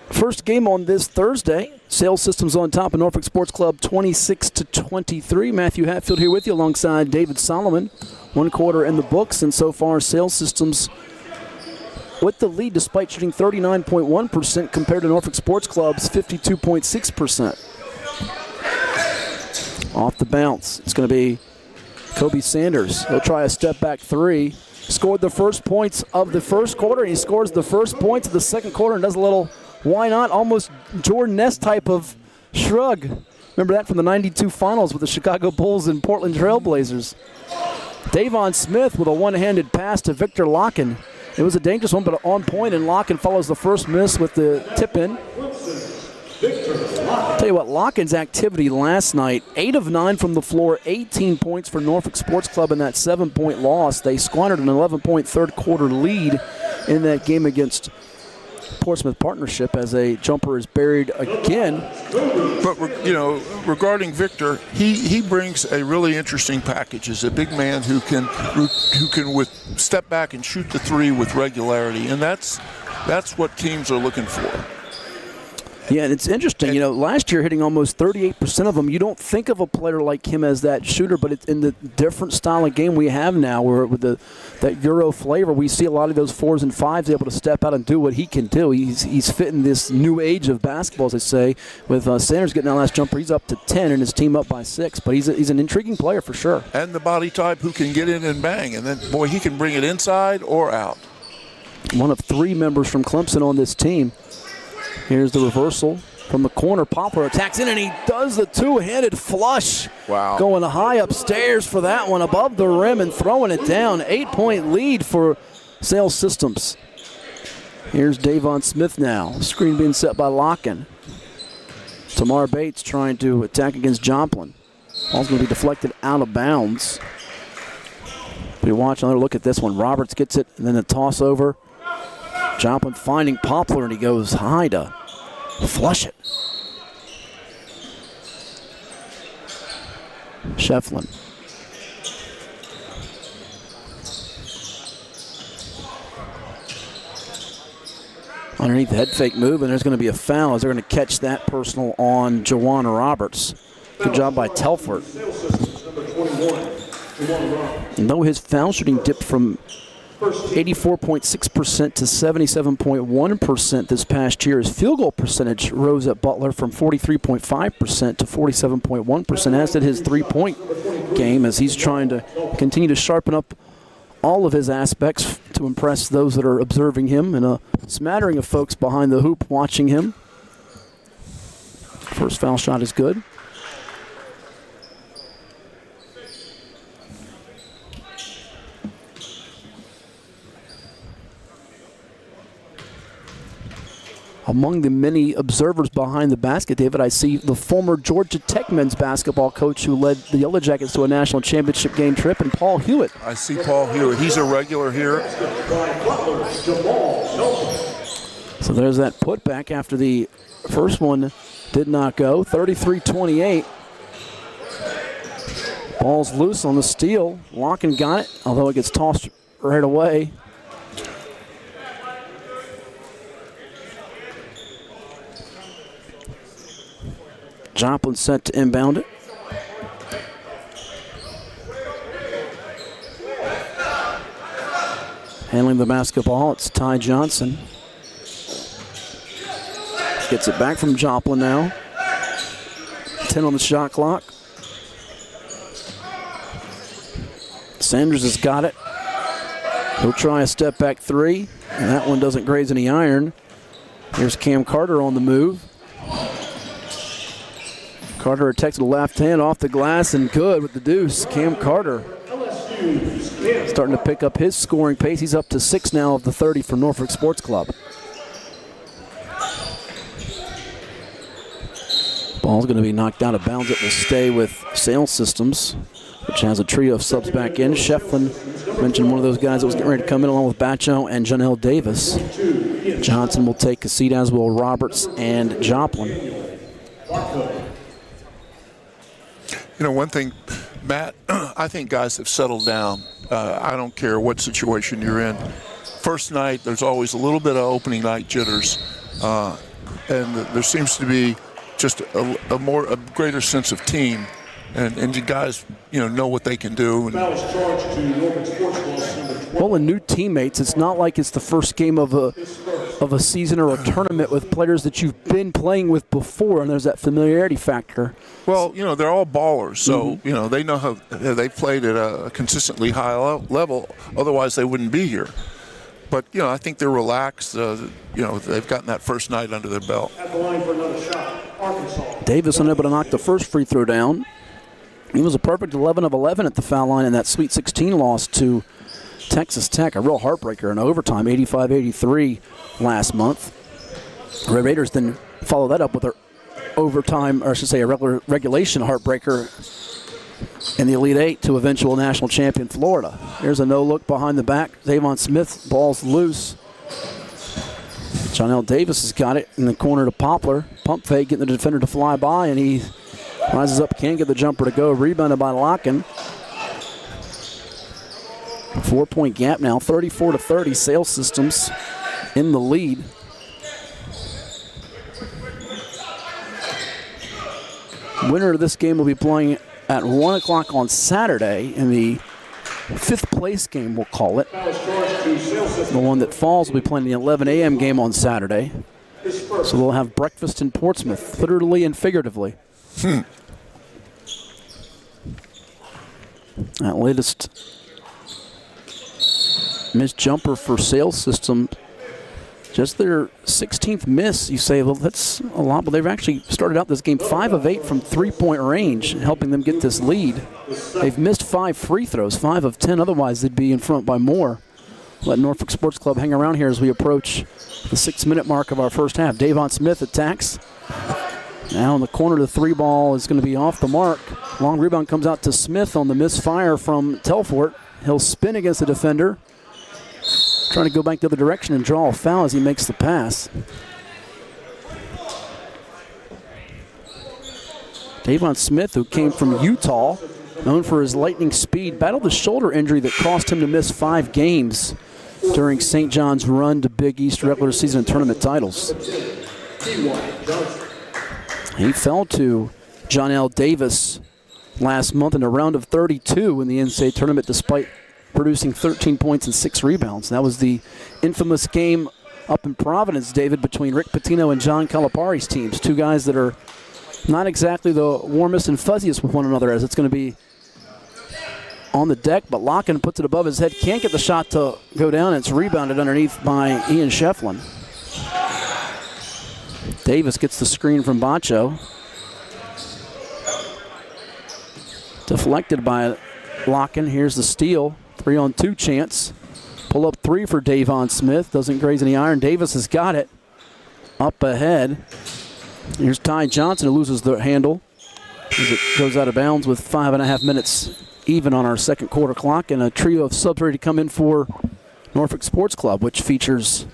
first game on this Thursday. Sales Systems on top of Norfolk Sports Club 26-23. Matthew Hatfield here with you alongside David Solomon. 1 quarter in the books, and so far Sales Systems with the lead despite shooting 39.1% compared to Norfolk Sports Club's 52.6%. Off the bounce, it's going to be Kobe Sanders. He'll try a step back three. Scored the first points of the first quarter, and he scores the first points of the second quarter and does a little why not, almost Jordan Ness type of shrug. Remember that from the 92 finals with the Chicago Bulls and Portland Trailblazers. Davon Smith with a one-handed pass to Victor Locken. It was a dangerous one, but on point, and Locken follows the first miss with the tip-in. Tell you what, Locken's activity last night, 8 of 9 from the floor, 18 points for Norfolk Sports Club in that 7-point loss. They squandered an 11-point third-quarter lead in that game against Portsmouth Partnership as a jumper is buried again. But, regarding Victor, he brings a really interesting package as a big man who can step back and shoot the three with regularity, and that's what teams are looking for. Yeah, and it's interesting. Last year hitting almost 38% of them. You don't think of a player like him as that shooter, but it's in the different style of game we have now, where with that Euro flavor, we see a lot of those 4s and 5s able to step out and do what he can do. He's fitting this new age of basketball, as they say. With Sanders getting that last jumper, he's up to 10 and his team up by 6. But he's an intriguing player for sure. And the body type who can get in and bang, and then boy, he can bring it inside or out. One of 3 members from Clemson on this team. Here's the reversal from the corner. Poplar attacks in, and he does the two-handed flush. Wow. Going high upstairs for that one, above the rim and throwing it down. 8-point lead for Sales Systems. Here's Davon Smith now. Screen being set by Locken. Tamar Bates trying to attack against Joplin. Ball's going to be deflected out of bounds. We watch another look at this one. Roberts gets it, and then a toss over. Joplin finding Poplar, and he goes high to flush it. Shefflin. Underneath the head fake move, and there's going to be a foul as they're going to catch that personal on Jawan Roberts. Good job by Telford. And though his foul shooting dipped from 84.6% to 77.1% this past year, his field goal percentage rose at Butler from 43.5% to 47.1%, as did his three-point game, as he's trying to continue to sharpen up all of his aspects to impress those that are observing him, and a smattering of folks behind the hoop watching him. First foul shot is good. Among the many observers behind the basket, David, I see the former Georgia Tech men's basketball coach who led the Yellow Jackets to a national championship game trip, and Paul Hewitt. I see Paul Hewitt. He's a regular here. So there's that putback after the first one did not go. 33-28. Ball's loose on the steal. Locken got it, although it gets tossed right away. Joplin set to inbound it. Handling the basketball, it's Ty Johnson. Gets it back from Joplin now. 10 on the shot clock. Sanders has got it. He'll try a step back three, and that one doesn't graze any iron. Here's Cam Carter on the move. Carter attacks the left hand off the glass, and good with the deuce. Cam Carter starting to pick up his scoring pace. He's up to 6 now of the 30 for Norfolk Sports Club. Ball's going to be knocked out of bounds. It will stay with Sales Systems, which has a trio of subs back in. Shefflin Mentioned one of those guys that was getting ready to come in along with Batcho and Janelle Davis. Johnson will take a seat, as will Roberts and Joplin. You know, one thing, Matt, I think guys have settled down. I don't care what situation you're in. First night, there's always a little bit of opening night jitters, and there seems to be just a greater sense of team, and you guys, know what they can do. Well, and new teammates. It's not like it's the first game of a season or a tournament with players that you've been playing with before, and there's that familiarity factor. Well, they're all ballers, so they know how they played at a consistently high level. Otherwise, they wouldn't be here. But I think they're relaxed. They've gotten that first night under their belt. At the line for another shot, Arkansas. Davis unable to knock the first free throw down. He was a perfect 11 of 11 at the foul line in that Sweet 16 loss to Texas Tech, a real heartbreaker in overtime, 85-83 last month. Red Raiders then follow that up with their overtime, or I should say a regulation heartbreaker in the Elite Eight to eventual national champion Florida. Here's a no-look behind the back. Davon Smith, ball's loose. Janelle Davis has got it in the corner to Poplar. Pump fake, getting the defender to fly by, and he rises up, can't get the jumper to go. Rebounded by Locken. 4-point gap now, 34-30. Sales Systems in the lead. Winner of this game will be playing at 1 o'clock on Saturday in the fifth place game, we'll call it. The one that falls will be playing the 11 a.m. game on Saturday. So they'll have breakfast in Portsmouth, literally and figuratively. That latest missed jumper for Sales System. Just their 16th miss. You say, well, that's a lot, but they've actually started out this game 5 of 8 from three-point range, helping them get this lead. They've missed 5 free throws, 5 of 10. Otherwise, they'd be in front by more. Let Norfolk Sports Club hang around here as we approach the 6-minute mark of our first half. Davon Smith attacks. Now in the corner, the 3 ball is going to be off the mark. Long rebound comes out to Smith on the misfire from Telfort. He'll spin against the defender, trying to go back the other direction and draw a foul as he makes the pass. Davon Smith, who came from Utah, known for his lightning speed, battled a shoulder injury that cost him to miss 5 games during St. John's run to Big East regular season and tournament titles. He fell to Janelle Davis last month in a round of 32 in the NCAA tournament despite producing 13 points and 6 rebounds. That was the infamous game up in Providence, David, between Rick Pitino and John Calipari's teams. 2 guys that are not exactly the warmest and fuzziest with one another, as it's going to be on the deck, but Locken puts it above his head. Can't get the shot to go down. It's rebounded underneath by Ian Shefflin. Davis gets the screen from Bacho. Deflected by Locken. Here's the steal. 3-on-2 chance. Pull up 3 for Davon Smith. Doesn't graze any iron. Davis has got it. Up ahead. Here's Ty Johnson, who loses the handle as it goes out of bounds with 5.5 minutes even on our second quarter clock, and a trio of subs ready to come in for Norfolk Sports Club, which features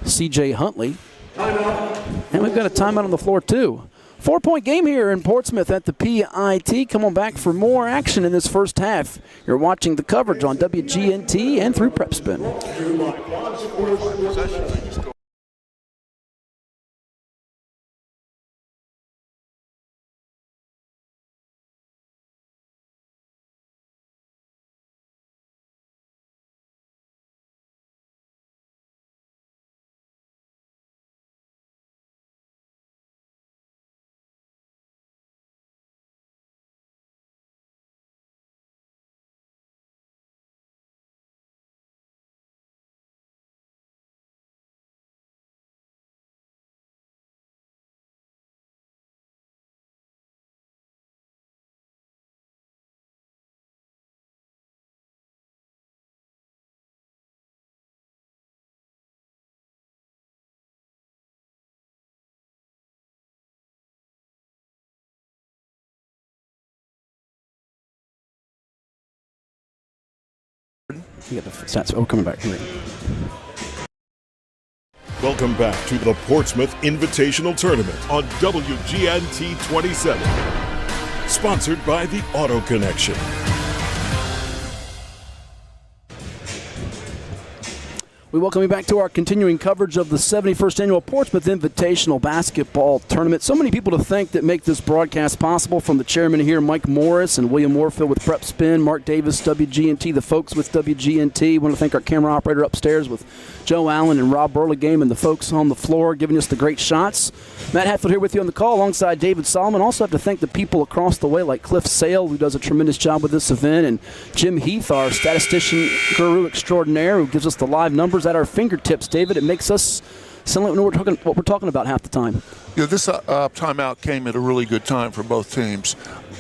C.J. Huntley. And we've got a timeout on the floor, too. 4-point game here in Portsmouth at the PIT. Come on back for more action in this first half. You're watching the coverage on WGNT and through Prep Spin. You got the stats. Oh, coming back. Here. Welcome back to the Portsmouth Invitational Tournament on WGNT 27. Sponsored by the Auto Connection. We welcome you back to our continuing coverage of the 71st Annual Portsmouth Invitational Basketball Tournament. So many people to thank that make this broadcast possible, from the chairman here, Mike Morris, and William Warfield with Prep Spin, Mark Davis, WGNT, the folks with WGNT. Want to thank our camera operator upstairs with Joe Allen and Rob Burlingame, and the folks on the floor giving us the great shots. Matt Hatfield here with you on the call alongside David Solomon. Also have to thank the people across the way like Cliff Sale, who does a tremendous job with this event, and Jim Heath, our statistician guru extraordinaire, who gives us the live numbers at our fingertips. David, it makes us sound like we know what we're talking about half the time. Yeah, this timeout came at a really good time for both teams.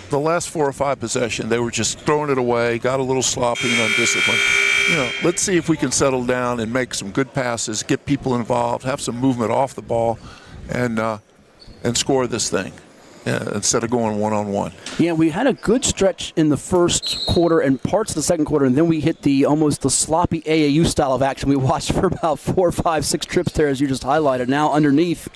The last 4 or 5 possessions, they were just throwing it away, got a little sloppy and undisciplined. Let's see if we can settle down and make some good passes, get people involved, have some movement off the ball, and score this thing instead of going one-on-one. Yeah, we had a good stretch in the first quarter and parts of the second quarter, and then we hit almost the sloppy AAU style of action we watched for about 4, 5, 6 trips there, as you just highlighted. Now underneath,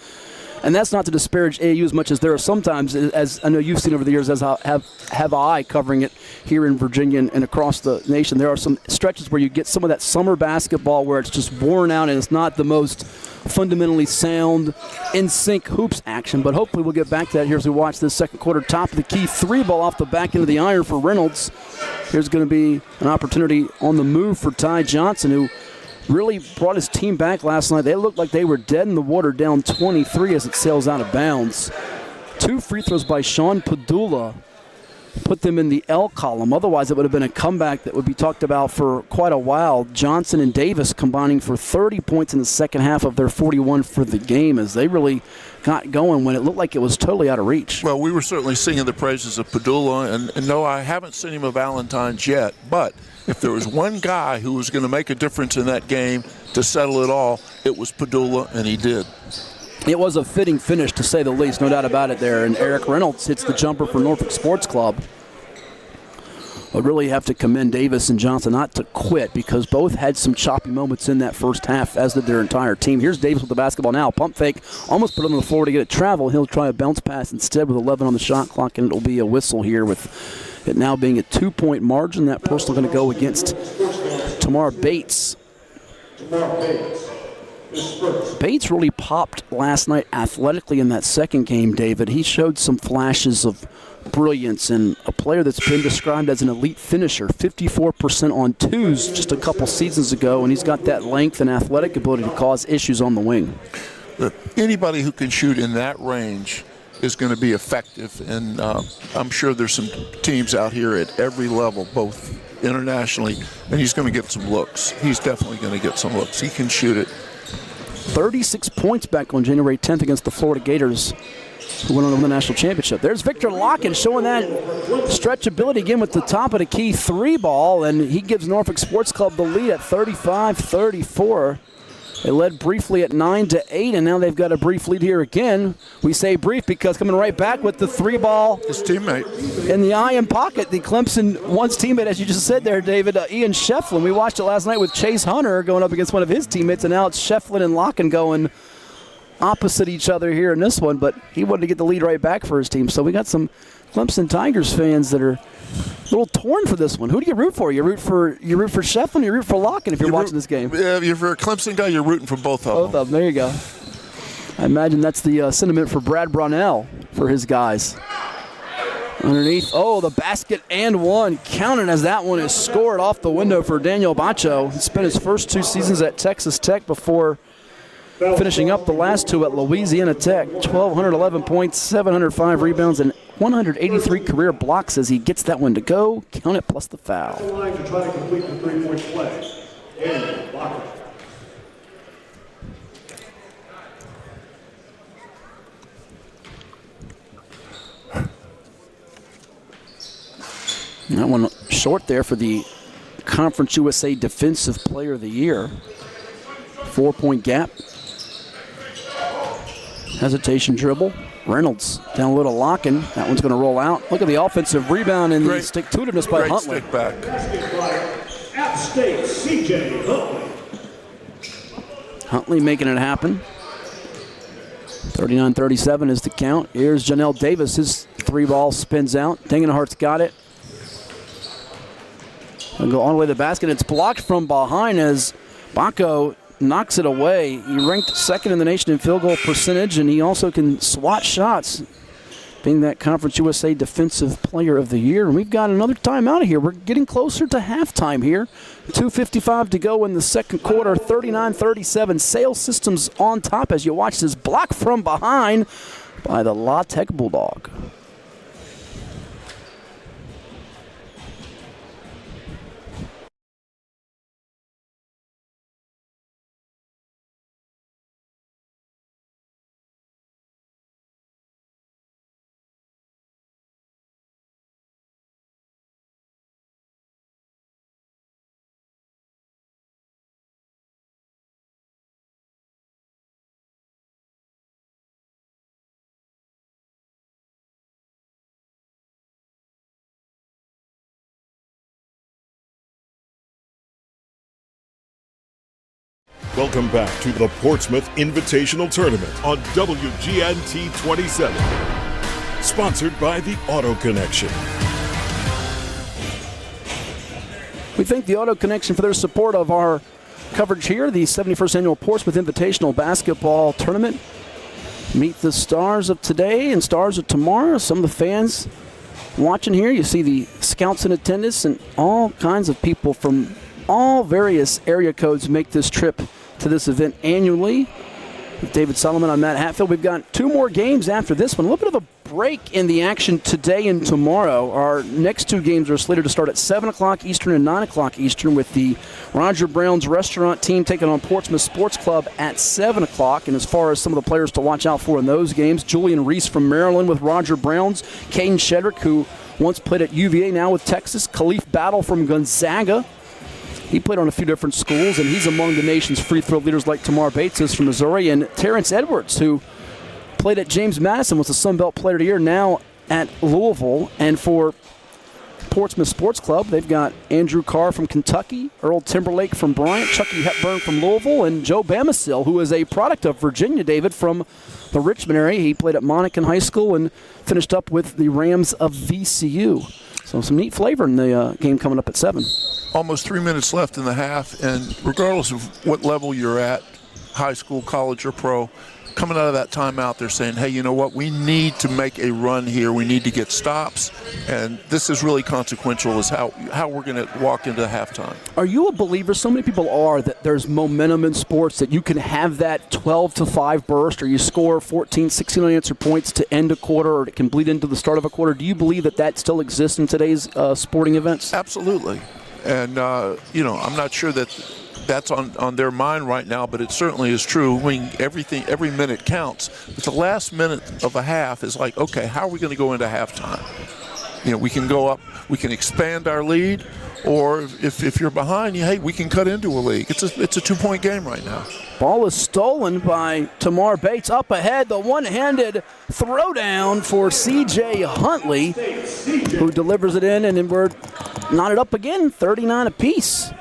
and that's not to disparage AAU as much as there are sometimes, as I know you've seen over the years, as have I covering it here in Virginia and across the nation. There are some stretches where you get some of that summer basketball where it's just worn out and it's not the most fundamentally sound, in-sync hoops action. But hopefully we'll get back to that here as we watch this second quarter. Top of the key, 3 ball off the back end of the iron for Reynolds. Here's going to be an opportunity on the move for Ty Johnson, who really brought his team back last night. They looked like they were dead in the water, down 23 as it sails out of bounds. 2 free throws by Sean Padula put them in the L column. Otherwise, it would have been a comeback that would be talked about for quite a while. Johnson and Davis combining for 30 points in the second half of their 41 for the game, as they really got going when it looked like it was totally out of reach. Well, we were certainly singing the praises of Padula, and no, I haven't seen him of Valentine's yet, but if there was one guy who was going to make a difference in that game to settle it all, it was Padula, and he did. It was a fitting finish, to say the least, no doubt about it there. And Eric Reynolds hits the jumper for Norfolk Sports Club. I really have to commend Davis and Johnson not to quit, because both had some choppy moments in that first half, as did their entire team. Here's Davis with the basketball now. Pump fake, almost put it on the floor to get it travel. He'll try a bounce pass instead with 11 on the shot clock, and it'll be a whistle here with it now being a 2-point margin. That personal going to go against Tamar Bates. Bates really popped last night athletically in that second game, David. He showed some flashes of brilliance, and a player that's been described as an elite finisher, 54% on twos just a couple seasons ago, and he's got that length and athletic ability to cause issues on the wing. Anybody who can shoot in that range is going to be effective, and I'm sure there's some teams out here at every level, both internationally, and he's going to get some looks. He's definitely going to get some looks. He can shoot it. 36 points back on January 10th against the Florida Gators, who went on to win the national championship. There's Victor Locken showing that stretchability again with the top of the key 3 ball, and he gives Norfolk Sports Club the lead at 35-34. They led briefly at 9-8, and now they've got a brief lead here again. We say brief because coming right back with the 3 ball. His teammate. In the eye and pocket, the Clemson one's teammate, as you just said there, David, Ian Shefflin. We watched it last night with Chase Hunter going up against one of his teammates, and now it's Shefflin and Locken going opposite each other here in this one, but he wanted to get the lead right back for his team. So we got some Clemson Tigers fans that are a little torn for this one. Who do you root for? You root for Shefflin, you root for Locken if you're watching this game? Yeah, if you're a Clemson guy, you're rooting for both of them. Both of them, there you go. I imagine that's the sentiment for Brad Brownell for his guys. Underneath, the basket and one. Counted as that one is scored off the window for Daniel Bacho. He spent his first 2 seasons at Texas Tech before finishing up the last 2 at Louisiana Tech. 1,211 points, 705 rebounds, and 183 career blocks as he gets that one to go. Count it plus the foul. Line to try to complete the 3-point play. And block it. That one short there for the Conference USA Defensive Player of the Year. 4-point gap. Hesitation dribble. Reynolds down a little Locken. That one's going to roll out. Look at the offensive rebound and the stick-to-itiveness by Huntley. Great stick back. App State, C.J. Huntley. Huntley making it happen. 39-37 is the count. Here's Janelle Davis. His three ball spins out. Dingenhart's got it. He'll go all the way to the basket. It's blocked from behind as Baco knocks it away. He ranked second in the nation in field goal percentage, and he also can swat shots, being that Conference USA Defensive Player of the Year. And we've got another timeout here. We're getting closer to halftime here. 2:55 to go in the second quarter. 39-37. Sales Systems on top as you watch this block from behind by the La Tech Bulldog. Welcome back to the Portsmouth Invitational Tournament on WGNT 27. Sponsored by the Auto Connection. We thank the Auto Connection for their support of our coverage here, the 71st Annual Portsmouth Invitational Basketball Tournament. Meet the stars of today and stars of tomorrow. Some of the fans watching here, you see the scouts in attendance and all kinds of people from all various area codes make this trip to this event annually. With David Solomon, I'm Matt Hatfield. We've got two more games after this one. A little bit of a break in the action today and tomorrow. Our next two games are slated to start at 7 o'clock Eastern and 9 o'clock Eastern, with the Roger Brown's restaurant team taking on Portsmouth Sports Club at 7 o'clock. And as far as some of the players to watch out for in those games, Julian Reese from Maryland with Roger Brown's, Caden Shedrick, who once played at UVA, now with Texas, Khalif Battle from Gonzaga. He played on a few different schools, and he's among the nation's free throw leaders like Tamar Bates is from Missouri, and Terrence Edwards, who played at James Madison, was the Sun Belt Player of the Year, now at Louisville. And for Portsmouth Sports Club, they've got Andrew Carr from Kentucky, Earl Timberlake from Bryant, Chucky Hepburn from Louisville, and Joe Bamisil, who is a product of Virginia, David, from the Richmond area. He played at Monacan High School and finished up with the Rams of VCU. So some neat flavor in the game coming up at 7. Almost 3 minutes left in the half, and regardless of what level you're at, high school, college, or pro, coming out of that timeout, they're saying, hey, you know what, we need to make a run here. We need to get stops, and this is really consequential as how we're going to walk into halftime. Are you a believer, so many people are, that there's momentum in sports, that you can have that 12-5 burst, or you score 14, 16 unanswered points to end a quarter, or it can bleed into the start of a quarter? Do you believe that that still exists in today's sporting events? Absolutely. And, I'm not sure that that's on their mind right now, but it certainly is true. I mean, every minute counts. But the last minute of a half is like, okay, how are we going to go into halftime? We can go up, we can expand our lead, or if you're behind, hey, we can cut into a lead. It's a 2-point game right now. Ball is stolen by Tamar Bates. Up ahead, the one-handed throwdown for C.J. Huntley, who delivers it in, and then we're knotted up again, 39 apiece.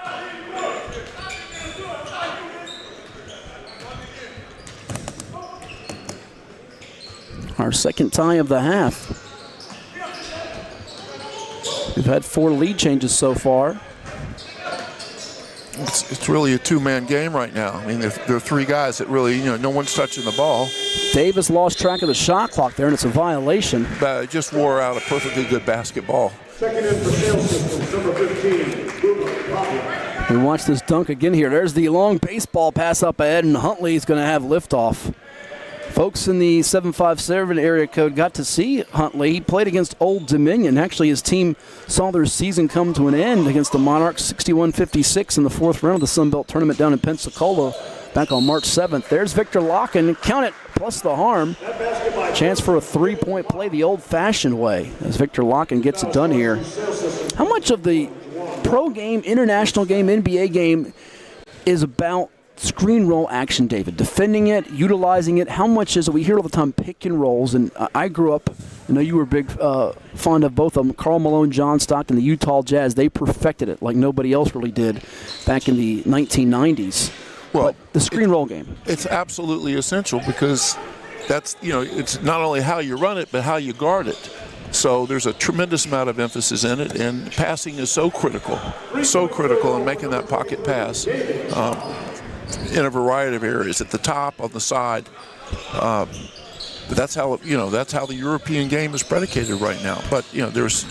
Our second tie of the half. We've had 4 lead changes so far. It's really a 2-man game right now. I mean, there are 3 guys that really, no one's touching the ball. Davis lost track of the shot clock there, and it's a violation. But it just wore out a perfectly good basketball. Second in for Sales Systems, number 15, we watch this dunk again here. There's the long baseball pass up ahead, and Huntley's going to have liftoff. Folks in the 757 area code got to see Huntley. He played against Old Dominion. Actually, his team saw their season come to an end against the Monarchs, 61-56 in the 4th round of the Sun Belt Tournament down in Pensacola back on March 7th. There's Victor Locken. Count it, plus the harm. Chance for a 3-point play the old-fashioned way as Victor Locken gets it done here. How much of the pro game, international game, NBA game is about screen roll action, David? Defending it, utilizing it. How much is it? We hear all the time pick and rolls, and I grew up. I know you were big fond of both of them. Karl Malone, John Stockton, the Utah Jazz. They perfected it like nobody else really did back in the 1990s. Well, but the screen roll game. It's absolutely essential because that's, it's not only how you run it, but how you guard it. So there's a tremendous amount of emphasis in it, and passing is so critical in making that pocket pass in a variety of areas, at the top, on the side. But that's how the European game is predicated right now. But there's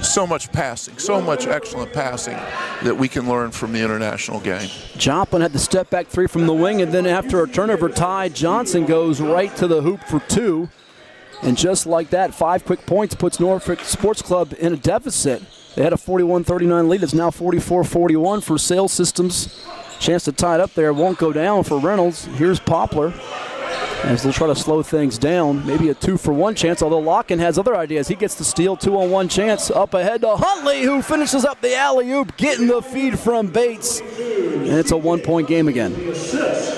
so much passing, so much excellent passing that we can learn from the international game. Joplin had the step back three from the wing, and then after a turnover tie, Johnson goes right to the hoop for two. And just like that, 5 quick points puts Norfolk Sports Club in a deficit. They had a 41-39 lead. It's now 44-41 for Sales Systems. Chance to tie it up there. Won't go down for Reynolds. Here's Poplar as they'll try to slow things down. Maybe a 2-for-1 chance, although Locken has other ideas. He gets the steal, 2-on-1 chance. Up ahead to Huntley, who finishes up the alley-oop, getting the feed from Bates. And it's a 1-point game again. Assist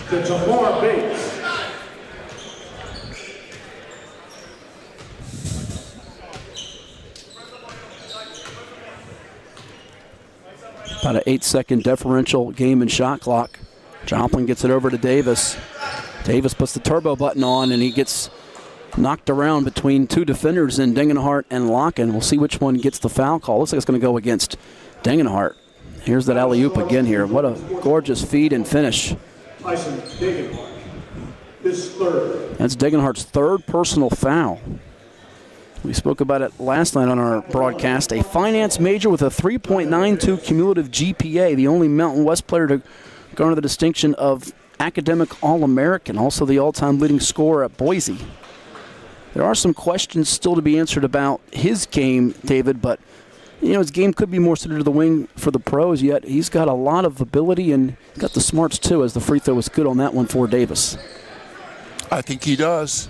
to Tamar Bates. About an 8-second differential game and shot clock. Joplin gets it over to Davis. Davis puts the turbo button on, and he gets knocked around between two defenders in Degenhart and Locken. We'll see which one gets the foul call. Looks like it's going to go against Degenhart. Here's that alley-oop again here. What a gorgeous feed and finish. Tyson Degenhart, his third. That's Degenhart's third personal foul. We spoke about it last night on our broadcast. A finance major with a 3.92 cumulative GPA, the only Mountain West player to garner the distinction of academic All-American, also the all-time leading scorer at Boise. There are some questions still to be answered about his game, David, but his game could be more suited to the wing for the pros, yet he's got a lot of ability and got the smarts too, as the free throw was good on that one for Davis. I think he does.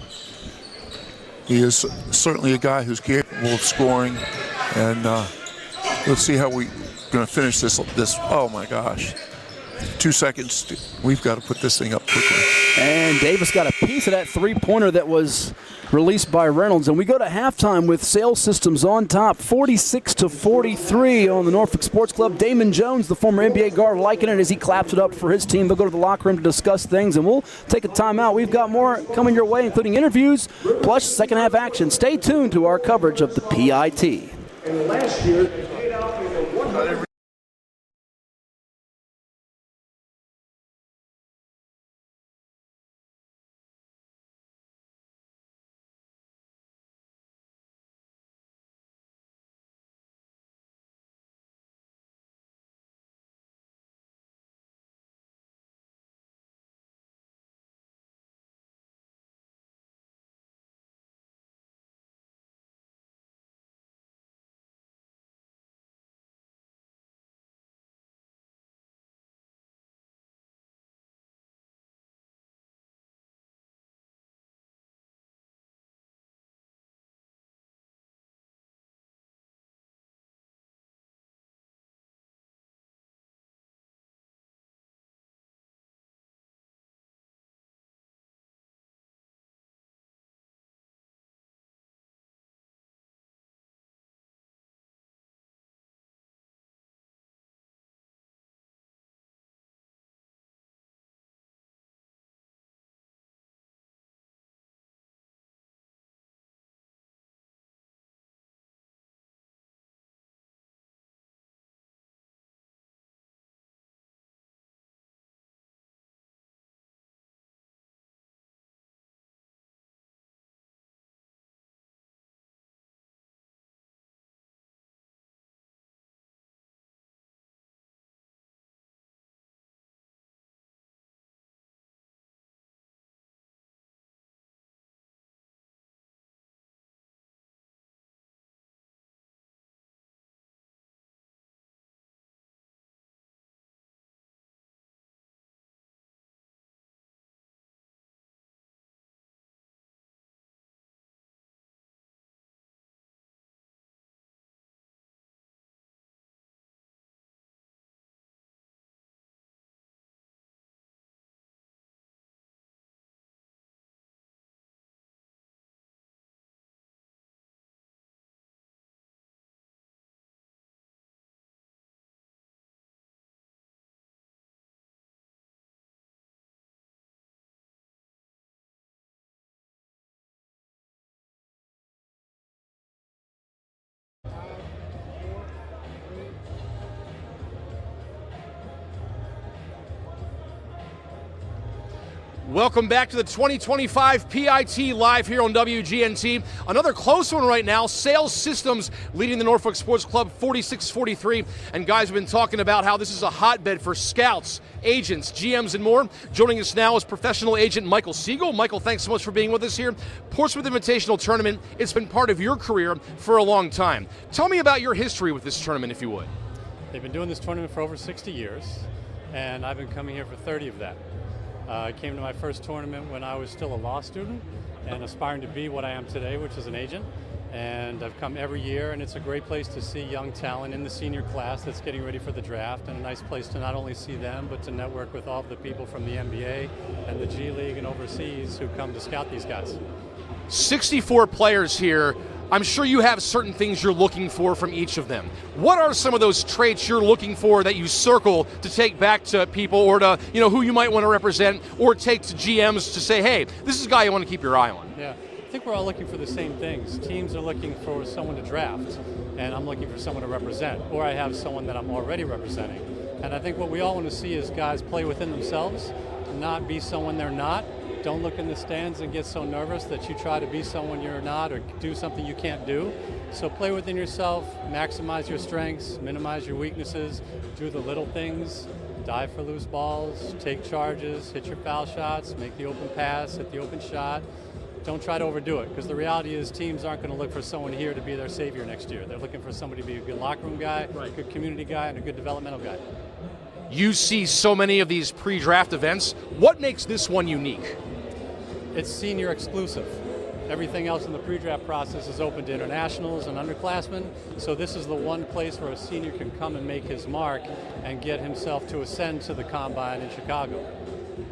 He is certainly a guy who's capable of scoring, and let's see how we're going to finish this. Oh my gosh, 2 seconds. We've got to put this thing up quickly. And Davis got a piece of that three-pointer that was released by Reynolds. And we go to halftime with Sales Systems on top, 46-43 on the Norfolk Sports Club. Damon Jones, the former NBA guard, liking it as he claps it up for his team. They'll go to the locker room to discuss things, and we'll take a timeout. We've got more coming your way, including interviews, plus second-half action. Stay tuned to our coverage of the PIT. And last year, they paid out over 100. Welcome back to the 2025 PIT Live here on WGNT. Another close one right now. Sales Systems leading the Norfolk Sports Club 46-43. And guys, we've been talking about how this is a hotbed for scouts, agents, GMs, and more. Joining us now is professional agent Michael Siegel. Michael, thanks so much for being with us here. Portsmouth Invitational Tournament, it's been part of your career for a long time. Tell me about your history with this tournament, if you would. They've been doing this tournament for over 60 years, and I've been coming here for 30 of that. I came to my first tournament when I was still a law student and aspiring to be what I am today, which is an agent. And I've come every year, and it's a great place to see young talent in the senior class that's getting ready for the draft, and a nice place to not only see them, but to network with all of the people from the NBA and the G League and overseas who come to scout these guys. 64 players here. I'm sure you have certain things you're looking for from each of them. What are some of those traits you're looking for that you circle to take back to people, or to who you might want to represent, or take to GMs to say, hey, this is a guy you want to keep your eye on? Yeah, I think we're all looking for the same things. Teams are looking for someone to draft, and I'm looking for someone to represent, or I have someone that I'm already representing. And I think what we all want to see is guys play within themselves, not be someone they're not. Don't look in the stands and get so nervous that you try to be someone you're not or do something you can't do. So play within yourself, maximize your strengths, minimize your weaknesses, do the little things, dive for loose balls, take charges, hit your foul shots, make the open pass, hit the open shot. Don't try to overdo it, because the reality is teams aren't going to look for someone here to be their savior next year. They're looking for somebody to be a good locker room guy, a good community guy, and a good developmental guy. You see so many of these pre-draft events. What makes this one unique? It's senior exclusive. Everything else in the pre-draft process is open to internationals and underclassmen, so this is the one place where a senior can come and make his mark and get himself to ascend to the combine in Chicago.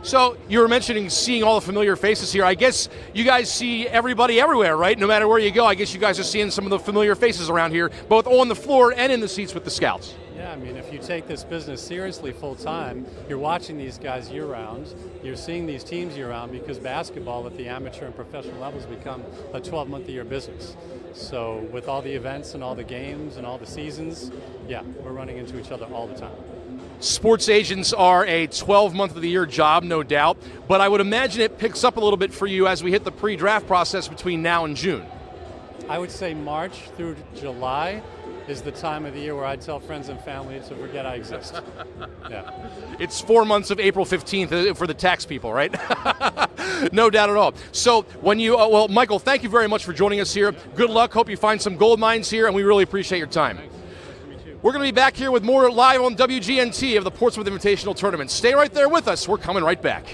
So you were mentioning seeing all the familiar faces here. I guess you guys see everybody everywhere, right? No matter where you go, I guess you guys are seeing some of the familiar faces around here, both on the floor and in the seats with the scouts. Yeah, I mean, if you take this business seriously full-time, you're watching these guys year-round, you're seeing these teams year-round, because basketball at the amateur and professional levels become a 12-month-a-year business. So with all the events and all the games and all the seasons, yeah, we're running into each other all the time. Sports agents are a 12-month-of-the-year job, no doubt, but I would imagine it picks up a little bit for you as we hit the pre-draft process between now and June. I would say March through July is the time of the year where I tell friends and family to forget I exist. Yeah. It's 4 months of April 15th for the tax people, right? No doubt at all. So when you, well, Michael, thank you very much for joining us here. Good luck. Hope you find some gold mines here, and we really appreciate your time. We're going to be back here with more live on WGNT of the Portsmouth Invitational Tournament. Stay right there with us. We're coming right back.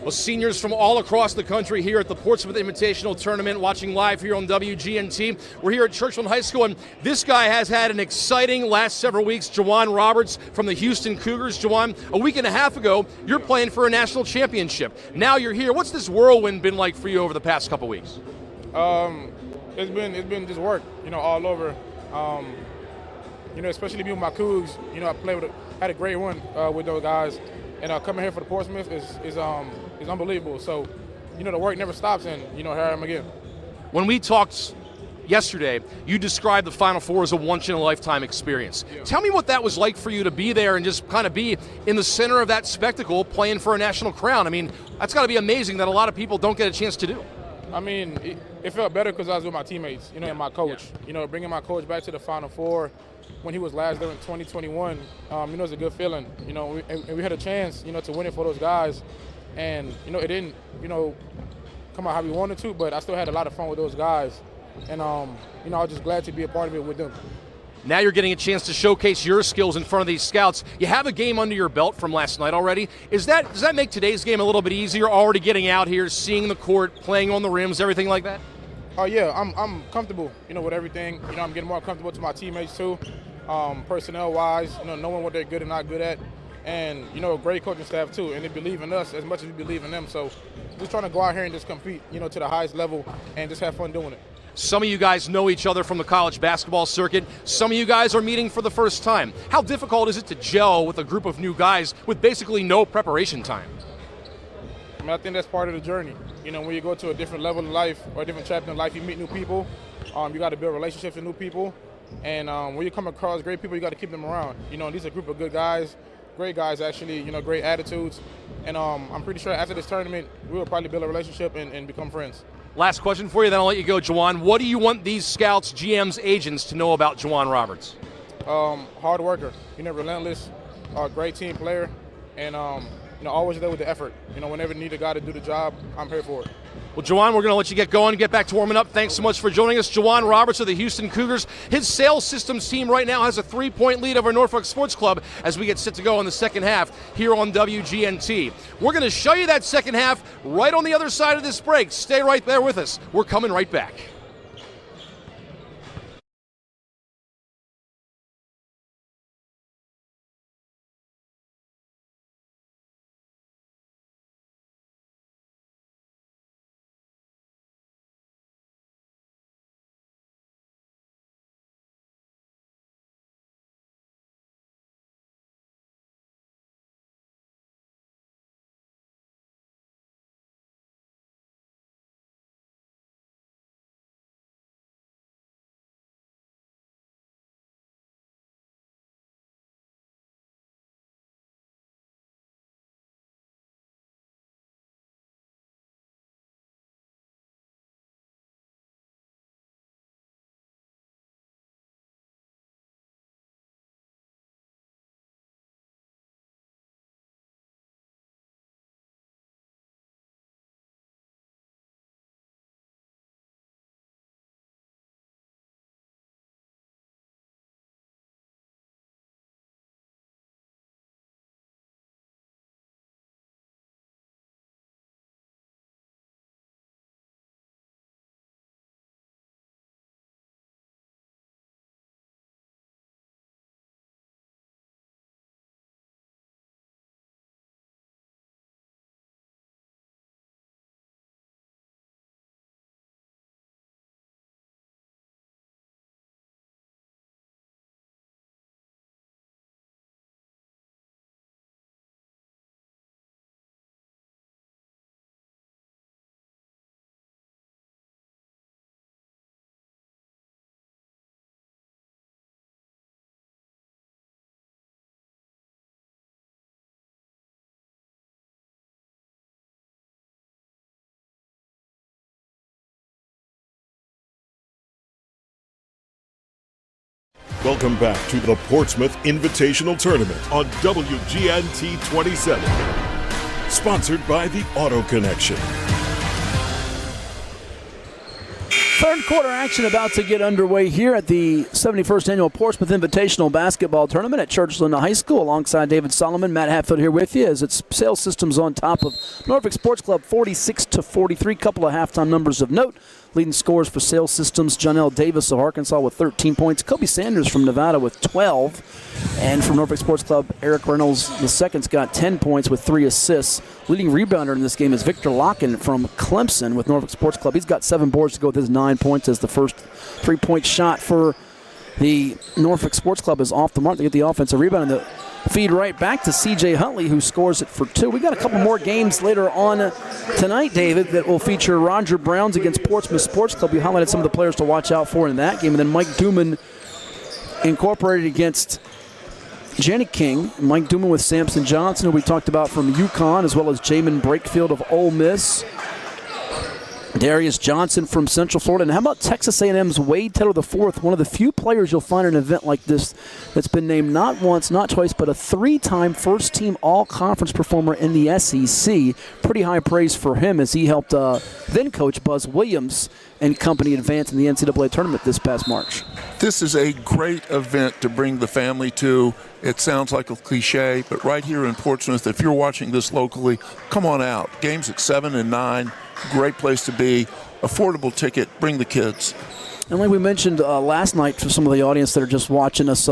Well, seniors from all across the country here at the Portsmouth Invitational Tournament, watching live here on WGNT. We're here at Churchland High School, and this guy has had an exciting last several weeks. Juwan Roberts from the Houston Cougars. Juwan, a week and a half ago, you're playing for a national championship. Now you're here. What's this whirlwind been like for you over the past couple weeks? It's been just work, all over. Especially being with my Cougs, I had a great run with those guys, and coming here for the Portsmouth is unbelievable. So, the work never stops, and here I am again. When we talked yesterday, you described the Final Four as a once-in-a-lifetime experience. Yeah. Tell me what that was like for you to be there and just kind of be in the center of that spectacle, playing for a national crown. I mean, that's got to be amazing that a lot of people don't get a chance to do. I mean, it felt better because I was with my teammates, and my coach. Bringing my coach back to the Final Four when he was last there in 2021, it's a good feeling. And we had a chance, to win it for those guys. And, it didn't, come out how we wanted to, but I still had a lot of fun with those guys. And, I was just glad to be a part of it with them. Now you're getting a chance to showcase your skills in front of these scouts. You have a game under your belt from last night already. Does that make today's game a little bit easier, already getting out here, seeing the court, playing on the rims, everything like that? Oh, yeah, I'm comfortable, with everything. I'm getting more comfortable to my teammates, too, personnel-wise, knowing what they're good and not good at. And, great coaching staff, too, and they believe in us as much as we believe in them. So just trying to go out here and just compete, to the highest level and just have fun doing it. Some of you guys know each other from the college basketball circuit. Some of you guys are meeting for the first time. How difficult is it to gel with a group of new guys with basically no preparation time? I think that's part of the journey. When you go to a different level of life or a different chapter in life, you meet new people. You got to build relationships with new people. And when you come across great people, you got to keep them around. These are a group of good guys, great guys actually, great attitudes. And I'm pretty sure after this tournament, we will probably build a relationship and become friends. Last question for you, then I'll let you go, Juwan. What do you want these scouts, GMs, agents to know about Juwan Roberts? Hard worker, relentless, great team player, and always there with the effort. Whenever you need a guy to do the job, I'm here for it. Well, Juwan, we're going to let you get going, get back to warming up. Thanks so much for joining us. Juwan Roberts of the Houston Cougars. His sales systems team right now has a 3-point lead over Norfolk Sports Club as we get set to go in the second half here on WGNT. We're going to show you that second half right on the other side of this break. Stay right there with us. We're coming right back. Welcome back to the Portsmouth Invitational Tournament on WGNT 27. Sponsored by the Auto Connection. Third quarter action about to get underway here at the 71st Annual Portsmouth Invitational Basketball Tournament at Churchland High School. Alongside David Solomon, Matt Hatfield here with you as it's Sales Systems on top of Norfolk Sports Club 46-43. Couple of halftime numbers of note. Leading scores for Sales Systems, Jonell Davis of Arkansas with 13 points. Kobe Sanders from Nevada with 12. And from Norfolk Sports Club, Eric Reynolds II's got 10 points with 3 assists. Leading rebounder in this game is Victor Locken from Clemson with Norfolk Sports Club. He's got 7 boards to go with his 9 points as the first 3-point shot for the Norfolk Sports Club is off the mark. They get the offensive rebound and the feed right back to C.J. Huntley, who scores it for 2. We got a couple more games later on tonight, David, that will feature Roger Browns against Portsmouth Sports Club. You highlighted some of the players to watch out for in that game. And then Mike Duman Incorporated against Jenny King. Mike Duman with Samson Johnson, who we talked about from UConn, as well as Jamin Brakefield of Ole Miss. Darius Johnson from Central Florida. And how about Texas A&M's Wade Taylor IV, one of the few players you'll find in an event like this that's been named not once, not twice, but a 3-time first-team all-conference performer in the SEC. Pretty high praise for him as he helped then-coach Buzz Williams and company advance in the NCAA tournament this past March. This is a great event to bring the family to. It sounds like a cliche, but right here in Portsmouth, if you're watching this locally, come on out. Games at 7 and 9. Great place to be. Affordable ticket. Bring the kids. And like we mentioned last night for some of the audience that are just watching us,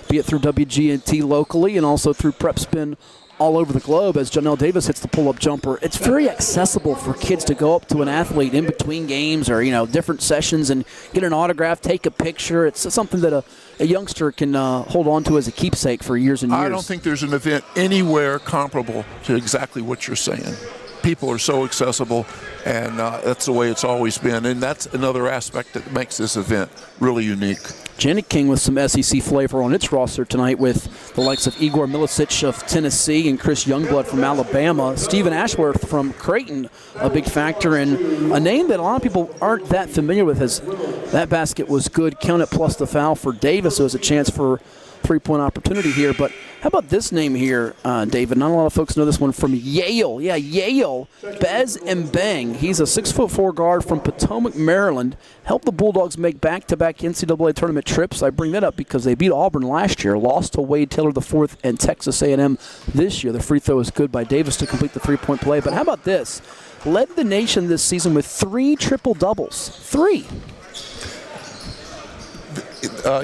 be it through WGNT locally and also through Prep Spin all over the globe, as Jonell Davis hits the pull-up jumper. It's very accessible for kids to go up to an athlete in between games or, different sessions and get an autograph, take a picture. It's something that a youngster can hold on to as a keepsake for years and years. I don't think there's an event anywhere comparable to exactly what you're saying. People are so accessible, and that's the way it's always been. And that's another aspect that makes this event really unique. Jenny King with some SEC flavor on its roster tonight with the likes of Igor Milicic of Tennessee and Chris Youngblood from Alabama. Stephen Ashworth from Creighton, a big factor, and a name that a lot of people aren't that familiar with, as that basket was good. Count it plus the foul for Davis, so it was a chance for three-point opportunity here. But how about this name here, David? Not a lot of folks know this one from Yale. Yeah, Yale. Bez Mbang. He's a 6'4" guard from Potomac, Maryland. Helped the Bulldogs make back-to-back NCAA tournament trips. I bring that up because they beat Auburn last year, lost to Wade Taylor IV and Texas A&M this year. The free throw is good by Davis to complete the three-point play. But how about this? Led the nation this season with 3 triple-doubles. 3.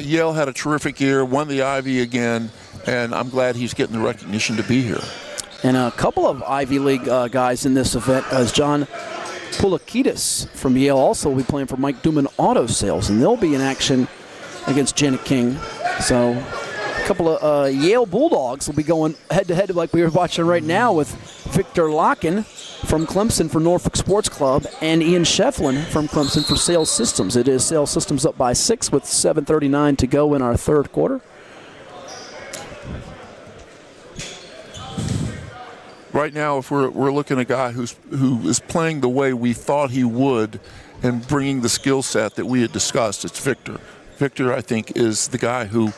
Yale had a terrific year, won the Ivy again, and I'm glad he's getting the recognition to be here. And a couple of Ivy League guys in this event, as John Poulakidis from Yale also will be playing for Mike Duman Auto Sales, and they'll be in action against Janet King. So a couple of Yale Bulldogs will be going head-to-head like we were watching right now with Victor Locken from Clemson for Norfolk Sports Club and Ian Shefflin from Clemson for Sales Systems. It is Sales Systems up by 6 with 7:39 to go in our third quarter. Right now, if we're looking at a guy who is playing the way we thought he would and bringing the skill set that we had discussed, it's Victor. Victor, I think, is the guy who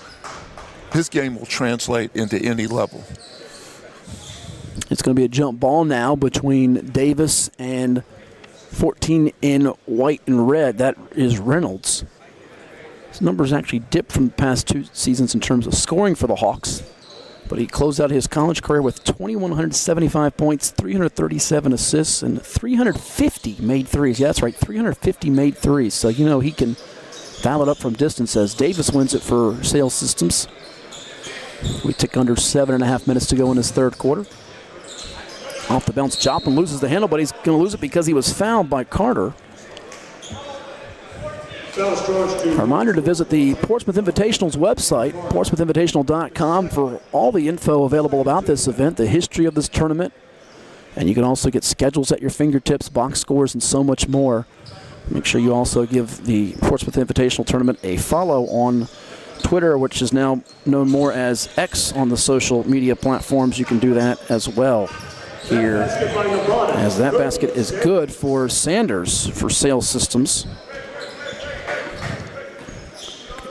his game will translate into any level. It's going to be a jump ball now between Davis and 14 in white and red. That is Reynolds. His numbers actually dipped from the past 2 seasons in terms of scoring for the Hawks. But he closed out his college career with 2,175 points, 337 assists, and 350 made threes. Yeah, that's right, 350 made threes. So, he can dial it up from distance as Davis wins it for Sales Systems. We tick under 7.5 minutes to go in his third quarter. Off the bounce, Joplin loses the handle, but he's going to lose it because he was fouled by Carter. A reminder to visit the Portsmouth Invitational's website, portsmouthinvitational.com, for all the info available about this event, the history of this tournament, and you can also get schedules at your fingertips, box scores, and so much more. Make sure you also give the Portsmouth Invitational Tournament a follow on Twitter, which is now known more as X on the social media platforms. You can do that as well here, as that basket is good for Sanders for Sales Systems.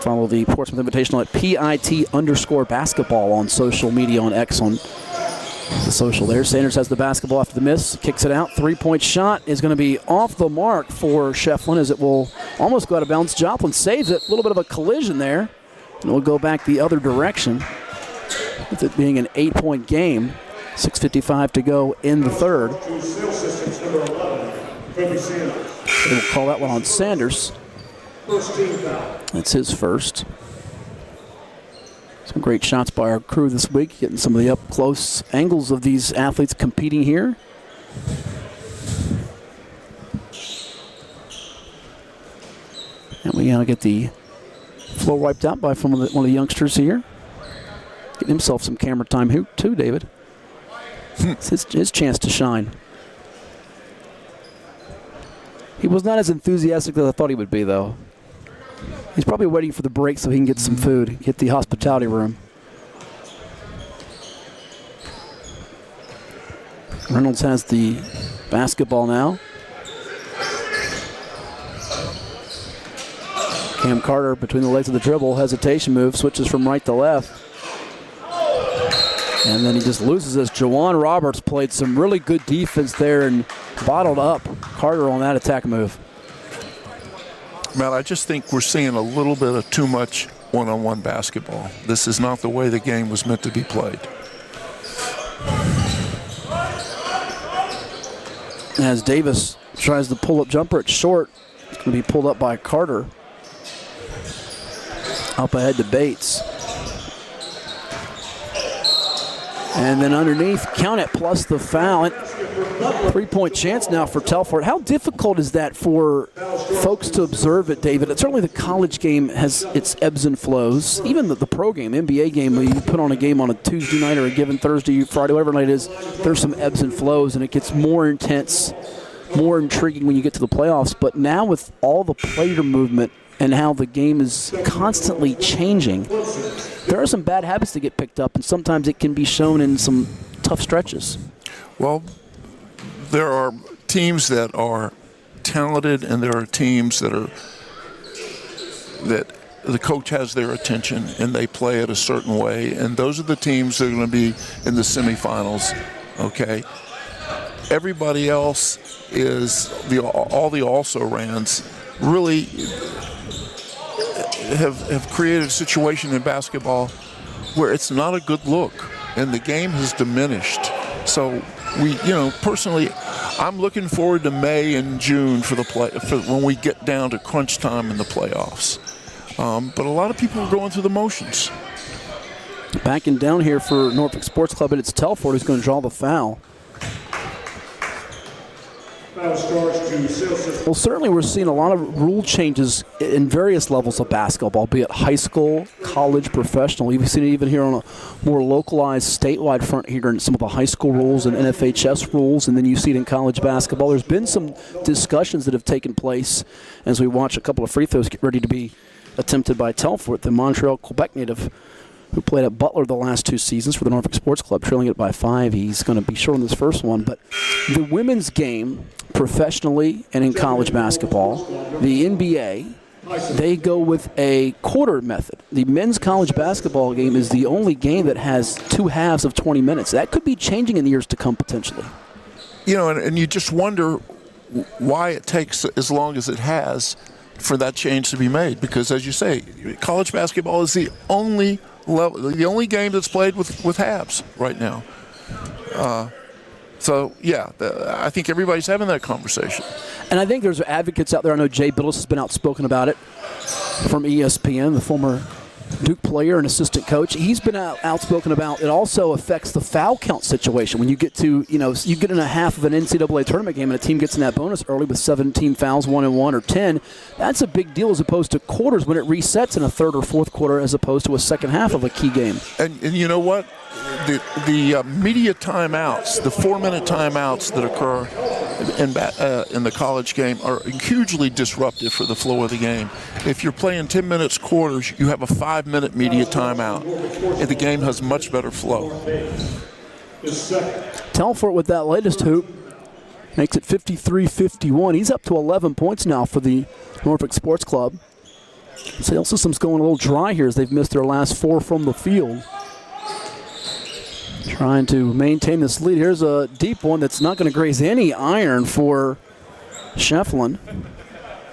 Follow the Portsmouth Invitational at PIT_basketball on social media on X on The social there. Sanders has the basketball after the miss. Kicks it out. Three-point shot is going to be off the mark for Shefflin as it will almost go out of bounds. Joplin saves it. A little bit of a collision there. And it will go back the other direction with it being an 8-point game. 6:55 to go in the third. They will call that one on Sanders. That's his first. Some great shots by our crew this week, getting some of the up-close angles of these athletes competing here. And we gotta get the floor wiped out by one of the youngsters here. Getting himself some camera time too, David. It's his chance to shine. He was not as enthusiastic as I thought he would be, though. He's probably waiting for the break so he can get some food, hit the hospitality room. Reynolds has the basketball now. Cam Carter between the legs of the dribble, hesitation move, switches from right to left. And then he just loses this. Jawan Roberts played some really good defense there and bottled up Carter on that attack move. Matt, I just think we're seeing a little bit of too much one-on-one basketball. This is not the way the game was meant to be played. As Davis tries the pull-up jumper, it's short. It's going to be pulled up by Carter. Up ahead to Bates. And then underneath, count it, plus the foul. 3-point chance now for Telford. How difficult is that for folks to observe it, David? Certainly the college game has its ebbs and flows. Even the pro game, NBA game, when you put on a game on a Tuesday night or a given Thursday, Friday, whatever night it is, there's some ebbs and flows, and it gets more intense, more intriguing when you get to the playoffs. But now with all the player movement and how the game is constantly changing, there are some bad habits that get picked up, and sometimes it can be shown in some tough stretches. Well, there are teams that are talented, and there are teams that the coach has their attention and they play it a certain way, and those are the teams that are going to be in the semifinals. Okay, everybody else is all the also-rans really have created a situation in basketball where it's not a good look, and the game has diminished. So personally, I'm looking forward to May and June for when we get down to crunch time in the playoffs. But a lot of people are going through the motions. Backing down here for Norfolk Sports Club, and it's Telford who's going to draw the foul. Well, certainly we're seeing a lot of rule changes in various levels of basketball, be it high school, college, professional. We've seen it even here on a more localized statewide front here in some of the high school rules and NFHS rules, and then you see it in college basketball. There's been some discussions that have taken place as we watch a couple of free throws get ready to be attempted by Telford, the Montreal, Quebec native, who played at Butler the last 2 seasons for the Norfolk Sports Club, trailing it by 5. He's going to be short on this first one. But the women's game, professionally and in college basketball, the NBA, they go with a quarter method. The men's college basketball game is the only game that has 2 halves of 20 minutes. That could be changing in the years to come potentially. And you just wonder why it takes as long as it has for that change to be made. Because, as you say, college basketball is the only game that's played with halves right now. I think everybody's having that conversation. And I think there's advocates out there. I know Jay Billis has been outspoken about it from ESPN, the former Duke player and assistant coach. He's been outspoken about it also affects the foul count situation. When you get to, you get in a half of an NCAA tournament game and a team gets in that bonus early with 17 fouls, 1-and-1 or 10, that's a big deal as opposed to quarters when it resets in a third or fourth quarter as opposed to a second half of a key game. And you know what? The media timeouts, the 4-minute timeouts that occur in the college game are hugely disruptive for the flow of the game. If you're playing 10 minutes quarters, you have a 5-minute media timeout, and the game has much better flow. Telford with that latest hoop makes it 53-51. He's up to 11 points now for the Norfolk Sports Club. Sales system's going a little dry here as they've missed their last 4 from the field. Trying to maintain this lead. Here's a deep one that's not going to graze any iron for Shefflin.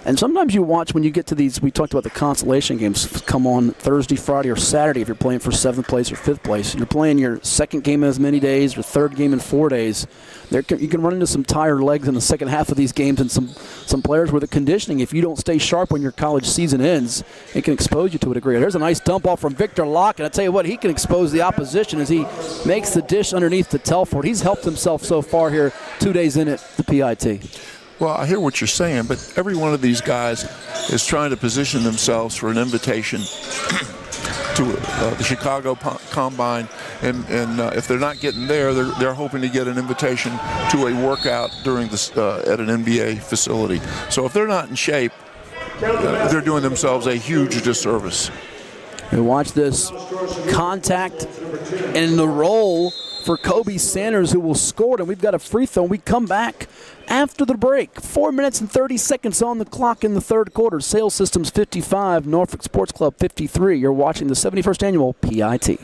And sometimes you watch when you get to these, we talked about the consolation games come on Thursday, Friday, or Saturday if you're playing for 7th place or 5th place. You're playing your second game in as many days, your third game in 4 days. You can run into some tired legs in the second half of these games, and some players with the conditioning, if you don't stay sharp when your college season ends, it can expose you to a degree. There's a nice dump off from Victor Locke, and I tell you what, he can expose the opposition as he makes the dish underneath to Telford. He's helped himself so far here 2 days in at the PIT. Well, I hear what you're saying, but every one of these guys is trying to position themselves for an invitation to the Chicago Combine, and if they're not getting there, they're hoping to get an invitation to a workout during this at an NBA facility. So if they're not in shape, they're doing themselves a huge disservice. And watch this contact and the roll for Kobe Sanders, who will score it, and we've got a free throw. We come back after the break. 4 minutes and 30 seconds on the clock in the third quarter. Sales Systems 55, Norfolk Sports Club 53. You're watching the 71st Annual PIT.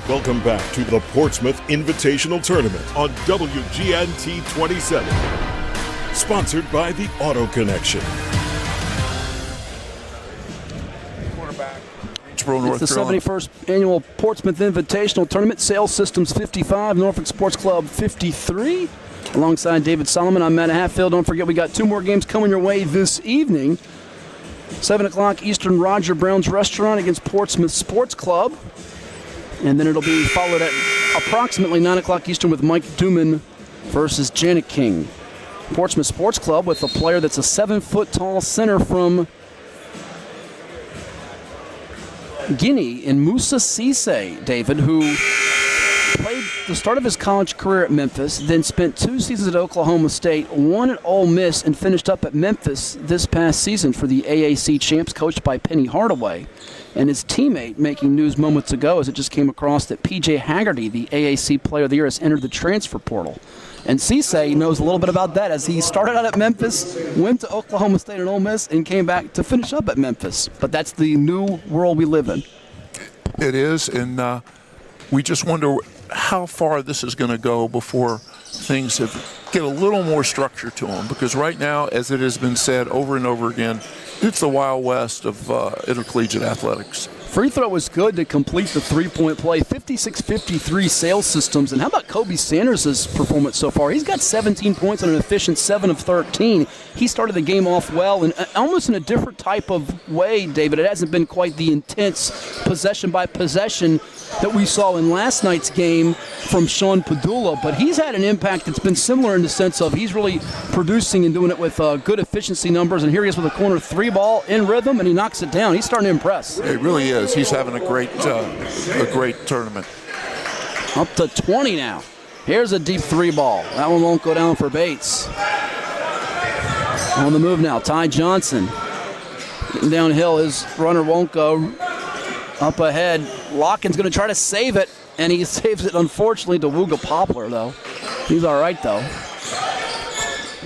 Welcome back to the Portsmouth Invitational Tournament on WGNT 27. Sponsored by the Auto Connection. It's the 71st Annual Portsmouth Invitational Tournament. Sales Systems 55, Norfolk Sports Club 53. Alongside David Solomon, I'm Matt Hatfield. Don't forget, we got 2 more games coming your way this evening. 7 o'clock Eastern, Roger Brown's Restaurant against Portsmouth Sports Club. And then it'll be followed at approximately 9 o'clock Eastern with Mike Duman versus Janet King. Portsmouth Sports Club with a player that's a 7-foot-tall center from Guinea in Musa Cisse, David, who played the start of his college career at Memphis, then spent 2 seasons at Oklahoma State, 1 at Ole Miss, and finished up at Memphis this past season for the AAC champs, coached by Penny Hardaway. And his teammate making news moments ago as it just came across that P.J. Haggerty, the AAC Player of the Year, has entered the transfer portal. And Cisse knows a little bit about that as he started out at Memphis, went to Oklahoma State and Ole Miss, and came back to finish up at Memphis. But that's the new world we live in. It is, and we just wonder how far this is going to go before things get a little more structure to them. Because right now, as it has been said over and over again, it's the Wild West of intercollegiate athletics. Free throw was good to complete the three-point play. 56-53 Sales Systems. And how about Kobe Sanders' performance so far? He's got 17 points on an efficient 7 of 13. He started the game off well and almost in a different type of way, David. It hasn't been quite the intense possession-by-possession that we saw in last night's game from Sean Padula. But he's had an impact that's been similar in the sense of he's really producing and doing it with good efficiency numbers. And here he is with a corner 3 ball in rhythm, and he knocks it down. He's starting to impress. It really is. He's having a great tournament. Up to 20 now. Here's a deep 3 ball. That one won't go down for Bates. On the move now, Ty Johnson. Getting downhill, his runner won't go. Up ahead, Locken's going to try to save it, and he saves it, unfortunately, to Wooga Poplar, though. He's all right, though.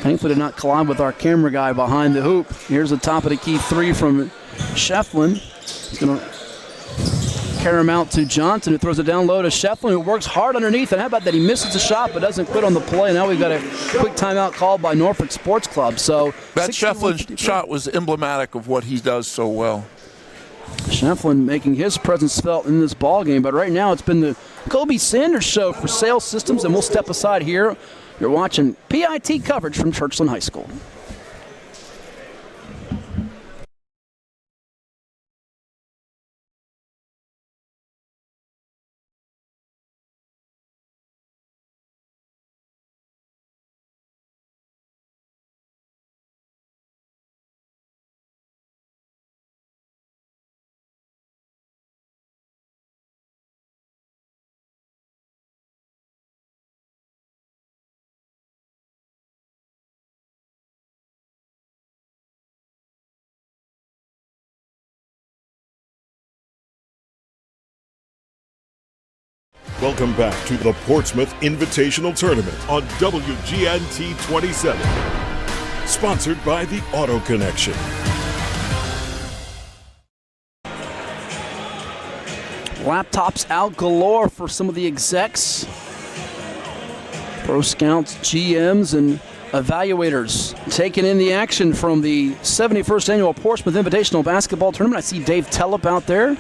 Thankfully did not collide with our camera guy behind the hoop. Here's the top of the key 3 from Shefflin. He's going to carry him out to Johnson, who throws it down low to Shefflin, who works hard underneath. And how about that? He misses the shot, but doesn't quit on the play. Now we've got a quick timeout called by Norfolk Sports Club. So that Shefflin shot was emblematic of what he does so well. Shefflin making his presence felt in this ball game, but right now it's been the Kobe Sanders show for Sales Systems, and we'll step aside here. You're watching PIT coverage from Churchland High School. Welcome back to the Portsmouth Invitational Tournament on WGNT 27. Sponsored by the Auto Connection. Laptops out galore for some of the execs, pro scouts, GMs, and evaluators taking in the action from the 71st Annual Portsmouth Invitational Basketball Tournament. I see Dave Tellup out there.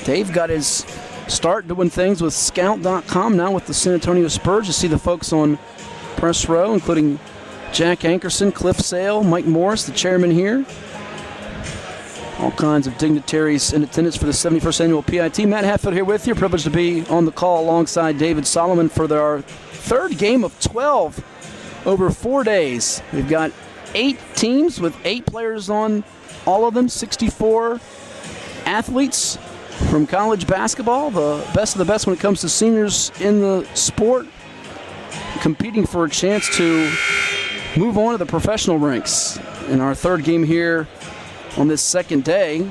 Dave got his start doing things with Scout.com, now with the San Antonio Spurs. You see the folks on press row, including Jack Ankerson, Cliff Sale, Mike Morris, the chairman here. All kinds of dignitaries in attendance for the 71st Annual PIT. Matt Hatfield here with you. Privileged to be on the call alongside David Solomon for our third game of 12 over 4 days. We've got 8 teams with 8 players on all of them, 64 athletes from college basketball, the best of the best when it comes to seniors in the sport, competing for a chance to move on to the professional ranks. In our third game here on this second day,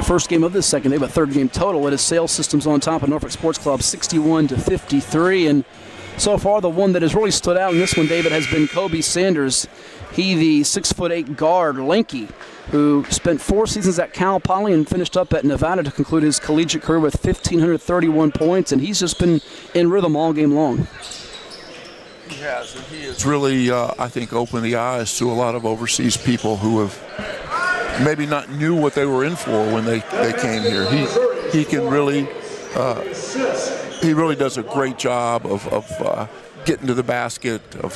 first game of this second day, but third game total, it is Sales Systems on top of Norfolk Sports Club, 61-53. And so far, the one that has really stood out in this one, David, has been Kobe Sanders. He, the 6'8" guard, lanky, who spent 4 seasons at Cal Poly and finished up at Nevada to conclude his collegiate career with 1,531 points, and he's just been in rhythm all game long. He has, and he has really, I think, opened the eyes to a lot of overseas people who have maybe not knew what they were in for when they came here. He can really, he really does a great job of getting to the basket, of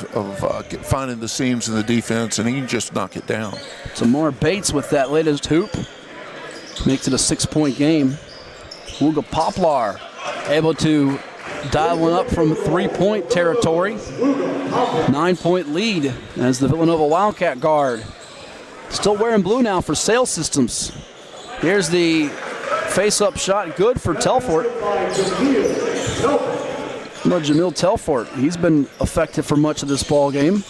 finding the seams in the defense, and he can just knock it down. Tamar Bates with that latest hoop makes it a 6-point game. Wooga Poplar able to dial one up from 3-point territory. 9-point lead as the Villanova Wildcat guard. Still wearing blue now for Sales Systems. Here's the face-up shot, good for Telfort. No, Jamil Telfort, he's been effective for much of this ball game.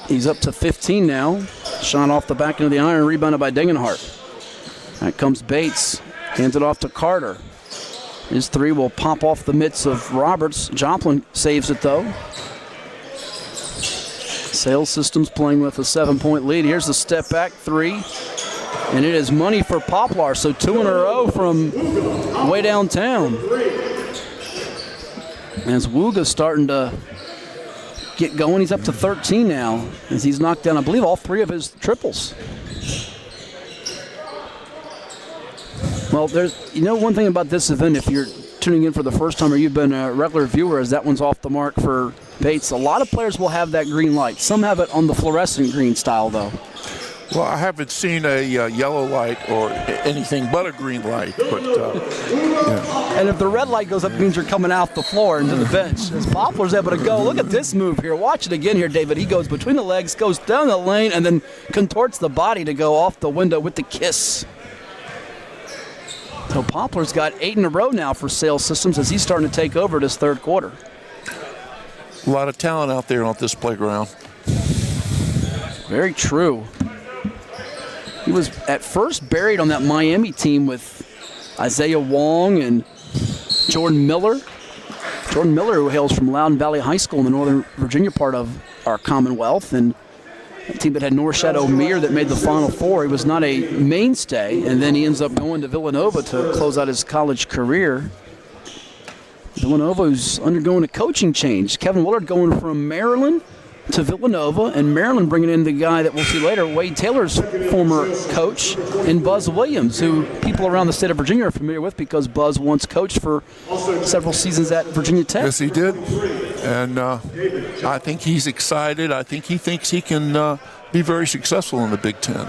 He's up to 15 now. Shot off the back end of the iron, rebounded by Degenhart. That comes Bates, hands it off to Carter. His three will pop off the mitts of Roberts. Joplin saves it though. Sales Systems playing with a 7-point lead. Here's the step back three. And it is money for Poplar, so 2 in a row from way downtown. As Wooga's starting to get going, he's up to 13 now, as he's knocked down, I believe, all 3 of his triples. Well, there's, one thing about this event, if you're tuning in for the first time or you've been a regular viewer, is that one's off the mark for Bates. A lot of players will have that green light. Some have it on the fluorescent green style, though. Well, I haven't seen a yellow light or anything but a green light. But yeah. And if the red light goes up, it means you're coming off the floor into the bench. As Poplar's able to go, look at this move here. Watch it again here, David. He goes between the legs, goes down the lane, and then contorts the body to go off the window with the kiss. So Poplar's got 8 in a row now for Sales Systems as he's starting to take over this third quarter. A lot of talent out there on this playground. Very true. He was at first buried on that Miami team with Isaiah Wong and Jordan Miller. Jordan Miller, who hails from Loudoun Valley High School in the Northern Virginia part of our Commonwealth, and a team that had Norshad O'Meara that made the Final Four. He was not a mainstay, and then he ends up going to Villanova to close out his college career. Villanova, who's undergoing a coaching change. Kevin Willard going from Maryland to Villanova, and Maryland bringing in the guy that we'll see later, Wade Taylor's former coach, and Buzz Williams, who people around the state of Virginia are familiar with because Buzz once coached for several seasons at Virginia Tech. Yes, he did. And I think he's excited. I think he thinks he can be very successful in the Big Ten.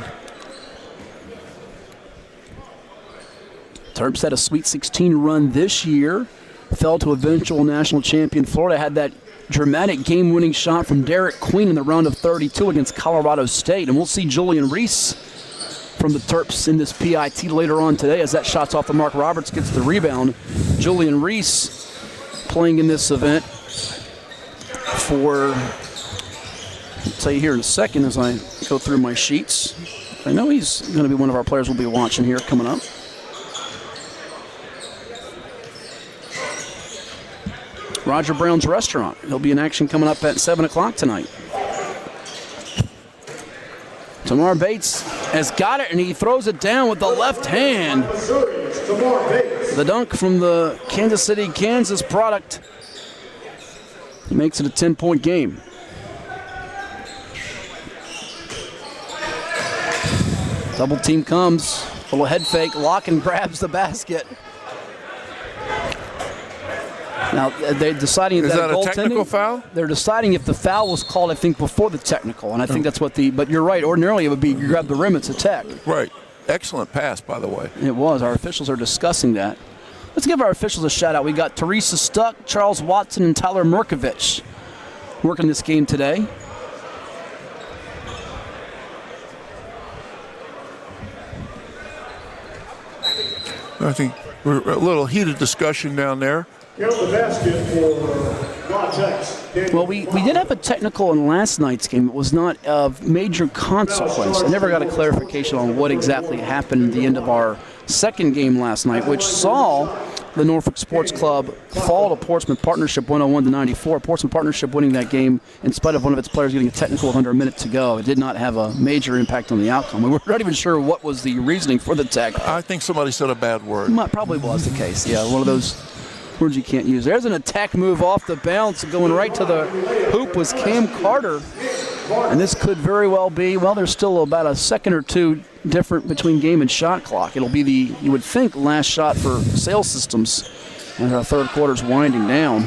Terps had a Sweet 16 run this year, fell to eventual national champion Florida, had that dramatic game-winning shot from Derek Queen in the round of 32 against Colorado State. And we'll see Julian Reese from the Terps in this PIT later on today as that shot's off the mark. Roberts gets the rebound. Julian Reese playing in this event for, I'll tell you here in a second as I go through my sheets. I know he's going to be one of our players we'll be watching here coming up. Roger Brown's Restaurant. He'll be in action coming up at 7 o'clock tonight. Tamar Bates has got it, and he throws it down with the left hand. The dunk from the Kansas City, Kansas product makes it a 10-point game. Double team comes. Little head fake. Locken grabs the basket. Now, they're deciding if is that a goaltending, technical foul? They're deciding if the foul was called, I think, before the technical. And I think that's what but you're right. Ordinarily, it would be you grab the rim, it's a tech. Right. Excellent pass, by the way. It was. Our officials are discussing that. Let's give our officials a shout out. We got Teresa Stuck, Charles Watson, and Tyler Merkovich working this game today. I think we're a little heated discussion down there. The basket for Latex. Well, we did have a technical in last night's game. It was not of major consequence. I never got a clarification on what exactly happened at the end of our second game last night, which saw the Norfolk Sports Club fall to Portsmouth Partnership 101-94. Portsmouth Partnership winning that game in spite of one of its players getting a technical with under a minute to go. It did not have a major impact on the outcome. We were not even sure what was the reasoning for the tech. I think somebody said a bad word. Probably was the case, yeah. One of those words you can't use. There's an attack move off the bounce going right to the hoop was Cam Carter. And this could very well be, well, there's still about a second or two different between game and shot clock. It'll be the, you would think, last shot for Sales Systems as our third quarter's winding down.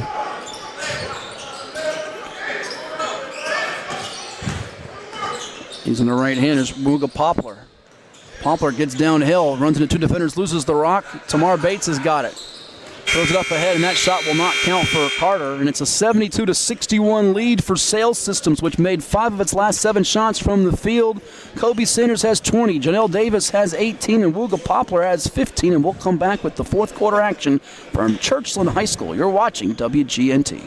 He's in the right hand is Muga Poplar. Poplar gets downhill, runs into two defenders, loses the rock. Tamar Bates has got it. Throws it up ahead, and that shot will not count for Carter. And it's a 72-61 lead for Sales Systems, which made 5 of its last 7 shots from the field. Kobe Sanders has 20, Janelle Davis has 18, and Wooga Poplar has 15. And we'll come back with the fourth quarter action from Churchland High School. You're watching WGNT.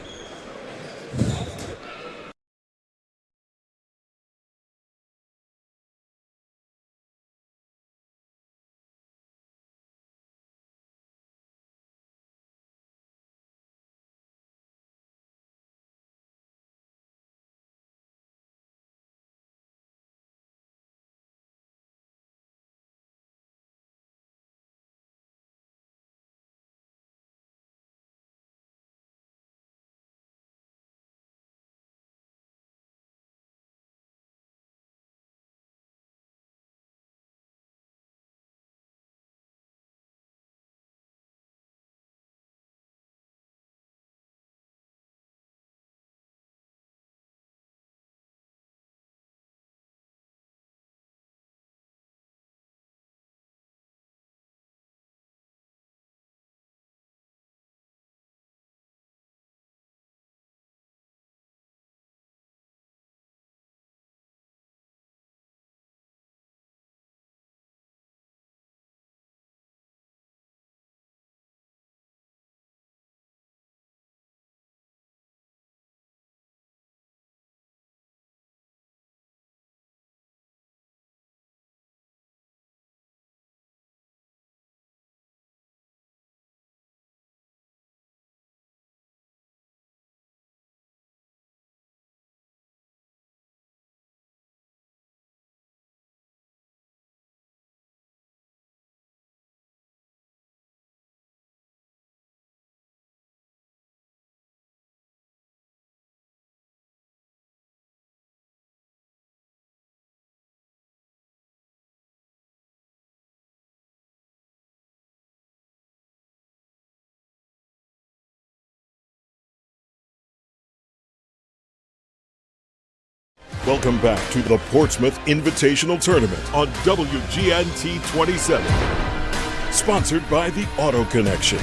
Welcome back to the Portsmouth Invitational Tournament on WGNT 27. Sponsored by the Auto Connection.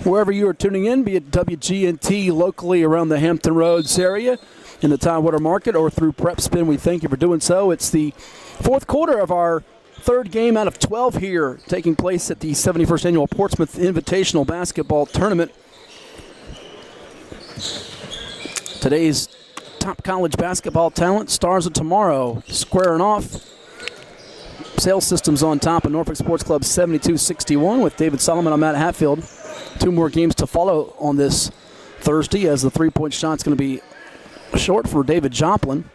Wherever you are tuning in, be it WGNT locally around the Hampton Roads area, in the Tidewater Market, or through Prep Spin, we thank you for doing so. It's the fourth quarter of our third game out of 12 here, taking place at the 71st Annual Portsmouth Invitational Basketball Tournament. Today's top college basketball talent, stars of tomorrow, squaring off. Sales Systems on top of Norfolk Sports Club 72-61 with David Solomon. I'm Matt Hatfield. Two more games to follow on this Thursday, as the three-point shot's going to be short for David Joplin.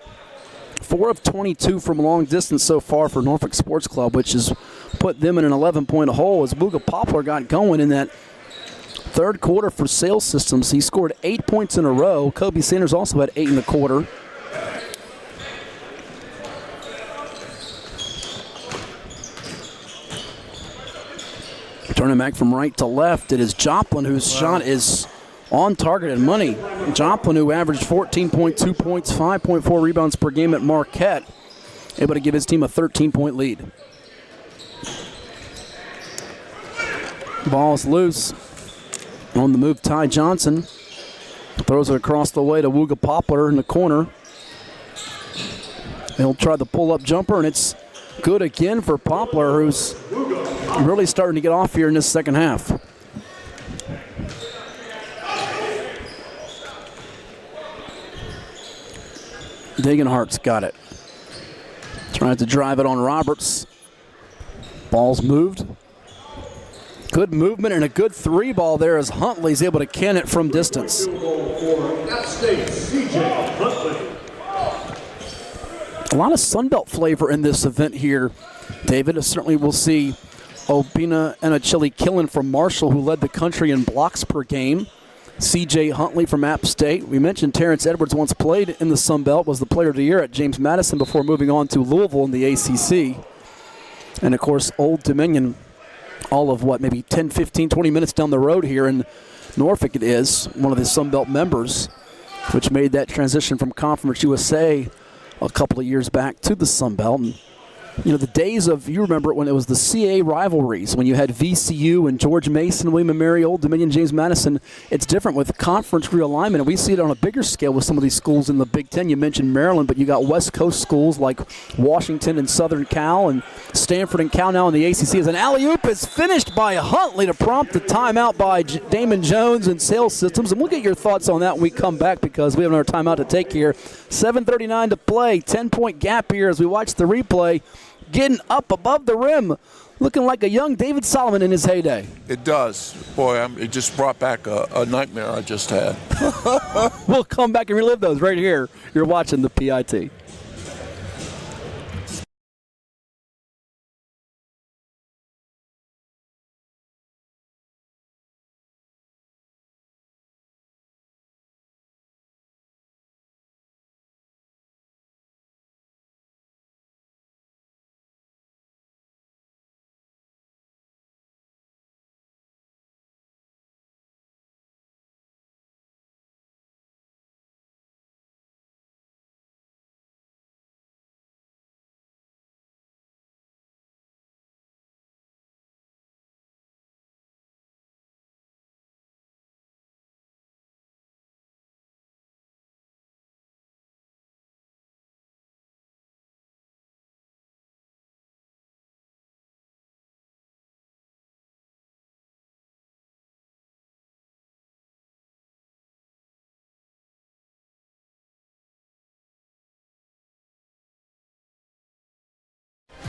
4 of 22 from long distance so far for Norfolk Sports Club, which has put them in an 11-point hole as Wooga Poplar got going in that third quarter for Sales Systems. He scored 8 points in a row. Kobe Sanders also had 8 in the quarter. Turning back from right to left, it is Joplin whose shot is on target and money. Joplin, who averaged 14.2 points, 5.4 rebounds per game at Marquette, able to give his team a 13-point lead. Ball's loose. On the move, Ty Johnson throws it across the way to Wooga Poplar in the corner. He'll try the pull-up jumper, and it's good again for Poplar, who's really starting to get off here in this second half. Degenhardt's got it. Tries to drive it on Roberts. Ball's moved. Good movement and a good three ball there as Huntley's able to can it from distance. A lot of Sunbelt flavor in this event here, David. Certainly we'll see Obina and Achille Killen from Marshall, who led the country in blocks per game. C.J. Huntley from App State. We mentioned Terrence Edwards once played in the Sun Belt, was the player of the year at James Madison before moving on to Louisville in the ACC. And, of course, Old Dominion, all of what, maybe 10, 15, 20 minutes down the road here in Norfolk it is, one of the Sun Belt members, which made that transition from Conference USA a couple of years back to the Sun Belt. And, you know, the days of, you remember it when it was the CA rivalries, when you had VCU and George Mason, William & Mary, Old Dominion, James Madison. It's different with conference realignment, and we see it on a bigger scale with some of these schools in the Big Ten. You mentioned Maryland, but you got West Coast schools like Washington and Southern Cal, and Stanford and Cal now in the ACC. As an alley-oop is finished by Huntley to prompt the timeout by Damon Jones and Sales Systems. And we'll get your thoughts on that when we come back, because we have another timeout to take here. 7:39 to play, 10-point gap here as we watch the replay. Getting up above the rim, looking like a young David Solomon in his heyday. It does. Boy, it just brought back a nightmare I just had. We'll come back and relive those right here. You're watching the PIT.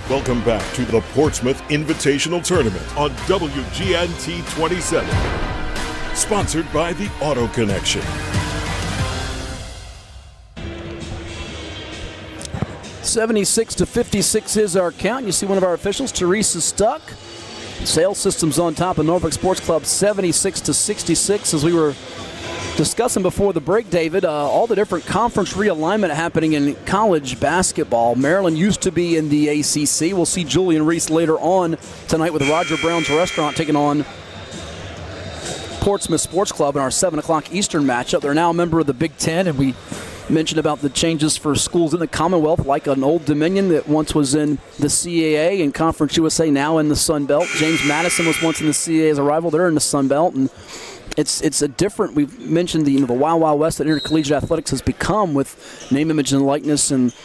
Welcome back to the Portsmouth Invitational Tournament on WGNT 27. Sponsored by the Auto Connection. 76-56 is our count. You see one of our officials, Teresa Stuck. Sales Systems on top of Norfolk Sports Club, 76-66. As we were discussing before the break, David, all the different conference realignment happening in college basketball. Maryland used to be in the ACC. We'll see Julian Reese later on tonight with Roger Brown's Restaurant taking on Portsmouth Sports Club in our 7 o'clock Eastern matchup. They're now a member of the Big Ten, and we mentioned about the changes for schools in the Commonwealth, like an Old Dominion that once was in the CAA and Conference USA, now in the Sun Belt. James Madison was once in the CAA as a rival. They're in the Sun Belt, and it's a different. We've mentioned the Wild Wild West that intercollegiate athletics has become with name, image, and likeness, and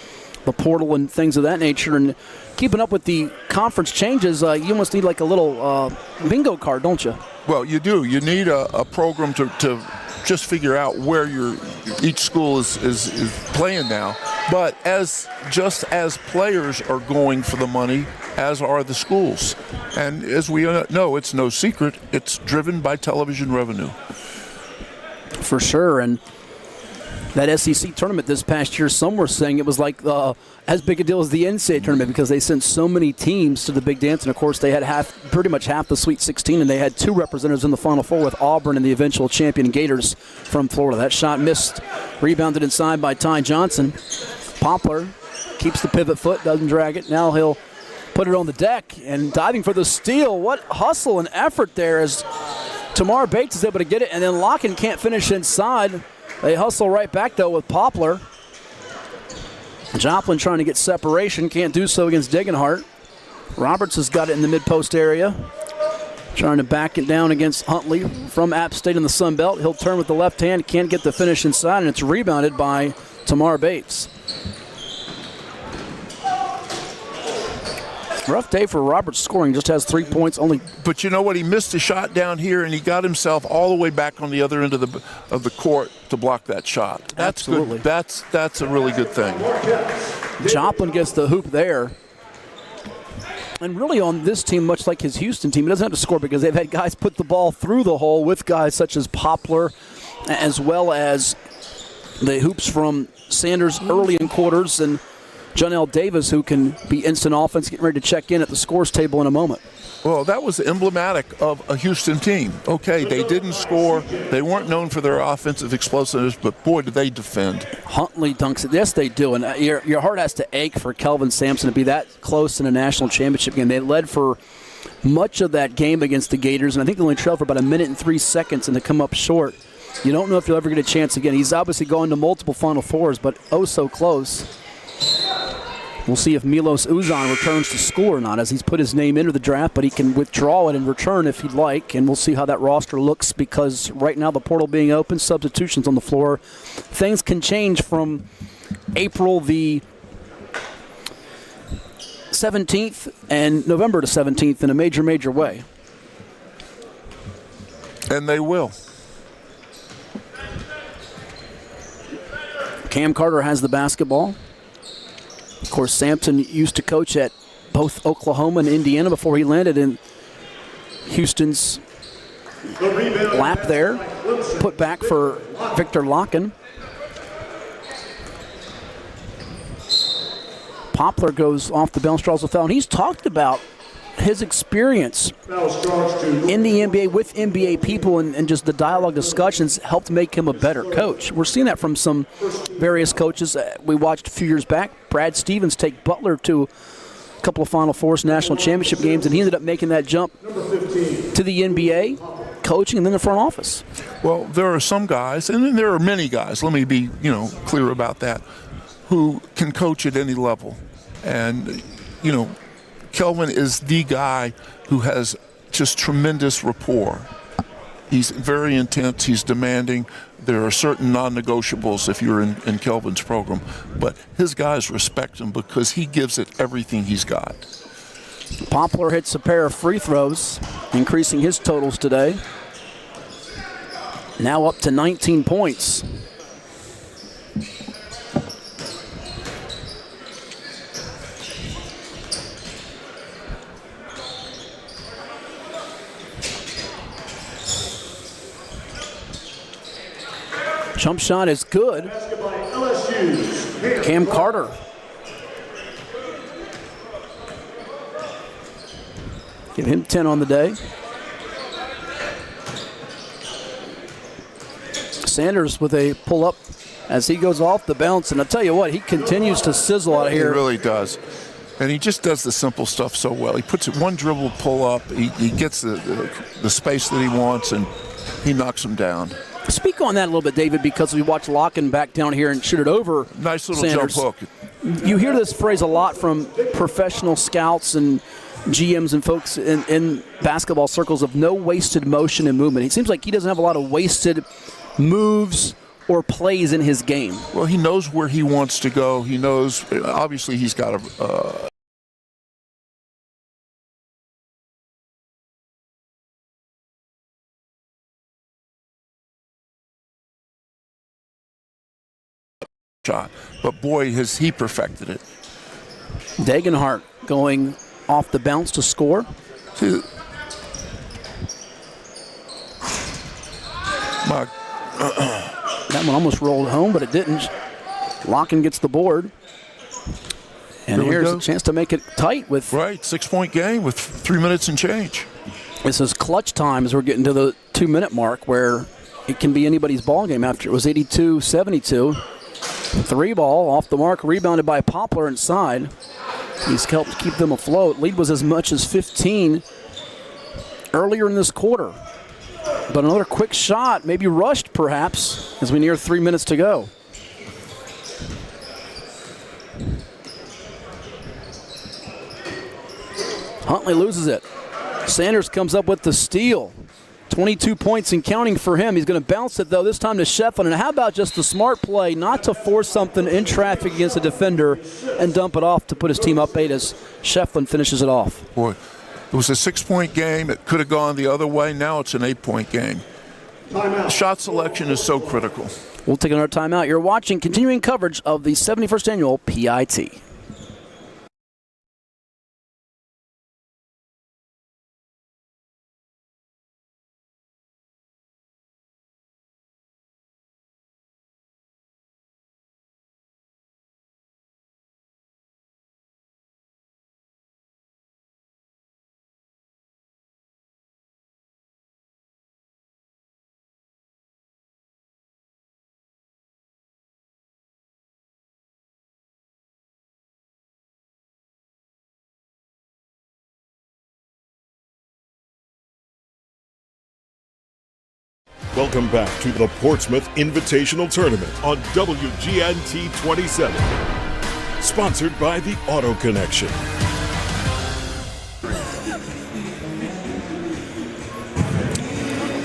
the portal and things of that nature. And keeping up with the conference changes, you almost need like a little bingo card, don't you? Well, you do. You need a program to just figure out where each school is playing now. But as players are going for the money, as are the schools. And as we know, it's no secret, it's driven by television revenue. For sure. And that SEC tournament this past year, some were saying it was like as big a deal as the NCAA tournament because they sent so many teams to the Big Dance. And, of course, they had pretty much half the Sweet 16, and they had 2 representatives in the Final Four with Auburn and the eventual champion Gators from Florida. That shot missed, rebounded inside by Ty Johnson. Poplar keeps the pivot foot, doesn't drag it. Now he'll put it on the deck and diving for the steal. What hustle and effort there as Tamar Bates is able to get it, and then Locken can't finish inside. They hustle right back, though, with Poplar. Joplin trying to get separation. Can't do so against Degenhart. Roberts has got it in the mid-post area. Trying to back it down against Huntley from App State in the Sun Belt. He'll turn with the left hand. Can't get the finish inside, and it's rebounded by Tamar Bates. Rough day for Roberts scoring. Just has 3 points only. But you know what? He missed a shot down here, and he got himself all the way back on the other end of the court to block that shot. That's absolutely good. That's a really good thing. Joplin gets the hoop there. And really on this team, much like his Houston team, he doesn't have to score because they've had guys put the ball through the hole with guys such as Poplar, as well as the hoops from Sanders early in quarters and Jonell Davis, who can be instant offense, getting ready to check in at the scores table in a moment. Well, that was emblematic of a Houston team. Okay, they didn't score. They weren't known for their offensive explosiveness, but boy, did they defend. Huntley dunks it. Yes, they do. And your heart has to ache for Kelvin Sampson to be that close in a national championship game. They led for much of that game against the Gators, and I think they only trailed for about 1 minute and 3 seconds, and to come up short. You don't know if you'll ever get a chance again. He's obviously going to multiple Final Fours, but oh so close. We'll see if Milos Uzan returns to school or not, as he's put his name into the draft, but he can withdraw it and return if he'd like, and we'll see how that roster looks because right now the portal being open, substitutions on the floor, things can change from April the 17th and November the 17th in a major, major way. And they will. Cam Carter has the basketball. Of course, Sampson used to coach at both Oklahoma and Indiana before he landed in Houston's lap there. Put back for Victor Locken. Poplar goes off the bench, draws a foul, and he's talked about his experience in the NBA with NBA people and just the dialogue discussions helped make him a better coach. We're seeing that from some various coaches. We watched a few years back, Brad Stevens take Butler to a couple of Final Fours national championship games, and he ended up making that jump to the NBA, coaching, and then the front office. Well, there are some guys, and then there are many guys, let me be clear about that, who can coach at any level. And, Kelvin is the guy who has just tremendous rapport. He's very intense. He's demanding. There are certain non-negotiables if you're in Kelvin's program. But his guys respect him because he gives it everything he's got. Poplar hits a pair of free throws, increasing his totals today. Now up to 19 points. Jump shot is good. Cam Carter. Give him 10 on the day. Sanders with a pull-up as he goes off the bounce. And I'll tell you what, he continues to sizzle out here. He really does. And he just does the simple stuff so well. He puts it one dribble, pull up. He gets the space that he wants, and he knocks them down. Speak on that a little bit, David, because we watched Locken back down here and shoot it over. Nice little Sanders. jump hook. You hear this phrase a lot from professional scouts and GMs and folks in basketball circles of no wasted motion and movement. It seems like he doesn't have a lot of wasted moves or plays in his game. Well, he knows where he wants to go. He knows, obviously, he's got a shot. But boy, has he perfected it. Degenhart going off the bounce to score. See, that one almost rolled home, but it didn't. Locken gets the board. And here's a chance to make it tight with... Right, 6-point game with 3 minutes and change. This is clutch time as we're getting to the 2-minute mark where it can be anybody's ball game after it was 82-72. 3 ball off the mark, rebounded by Poplar inside. He's helped keep them afloat. Lead was as much as 15 earlier in this quarter. But another quick shot, maybe rushed perhaps, as we near 3 minutes to go. Huntley loses it. Sanders comes up with the steal. 22 points and counting for him. He's going to bounce it, though, this time to Shefflin. And how about just the smart play not to force something in traffic against a defender and dump it off to put his team up 8 as Shefflin finishes it off. Boy, it was a 6-point game. It could have gone the other way. Now it's an 8-point game. Shot selection is so critical. We'll take another timeout. You're watching continuing coverage of the 71st Annual PIT. Welcome back to the Portsmouth Invitational Tournament on WGNT 27. Sponsored by the Auto Connection.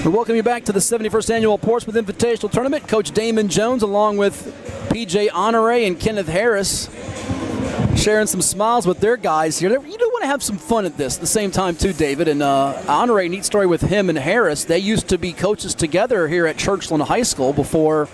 We welcome you back to the 71st Annual Portsmouth Invitational Tournament. Coach Damon Jones along with PJ Honore and Kenneth Harris sharing some smiles with their guys here. You do want to have some fun at this at the same time too, David. And Honore, neat story with him and Harris. They used to be coaches together here at Churchland High School before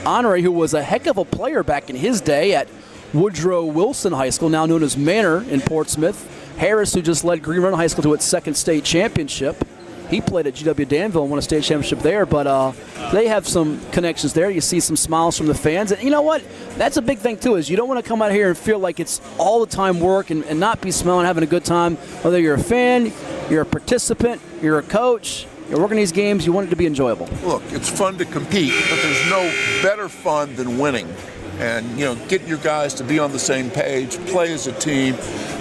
Honore, who was a heck of a player back in his day at Woodrow Wilson High School, now known as Manor in Portsmouth. Harris, who just led Green Run High School to its second state championship. He played at GW Danville and won a state championship there, but they have some connections there. You see some smiles from the fans. And you know what? That's a big thing, too, is you don't want to come out here and feel like it's all the time work and not be smiling, having a good time. Whether you're a fan, you're a participant, you're a coach, you're working these games, you want it to be enjoyable. Look, it's fun to compete, but there's no better fun than winning. And, you know, getting your guys to be on the same page, play as a team,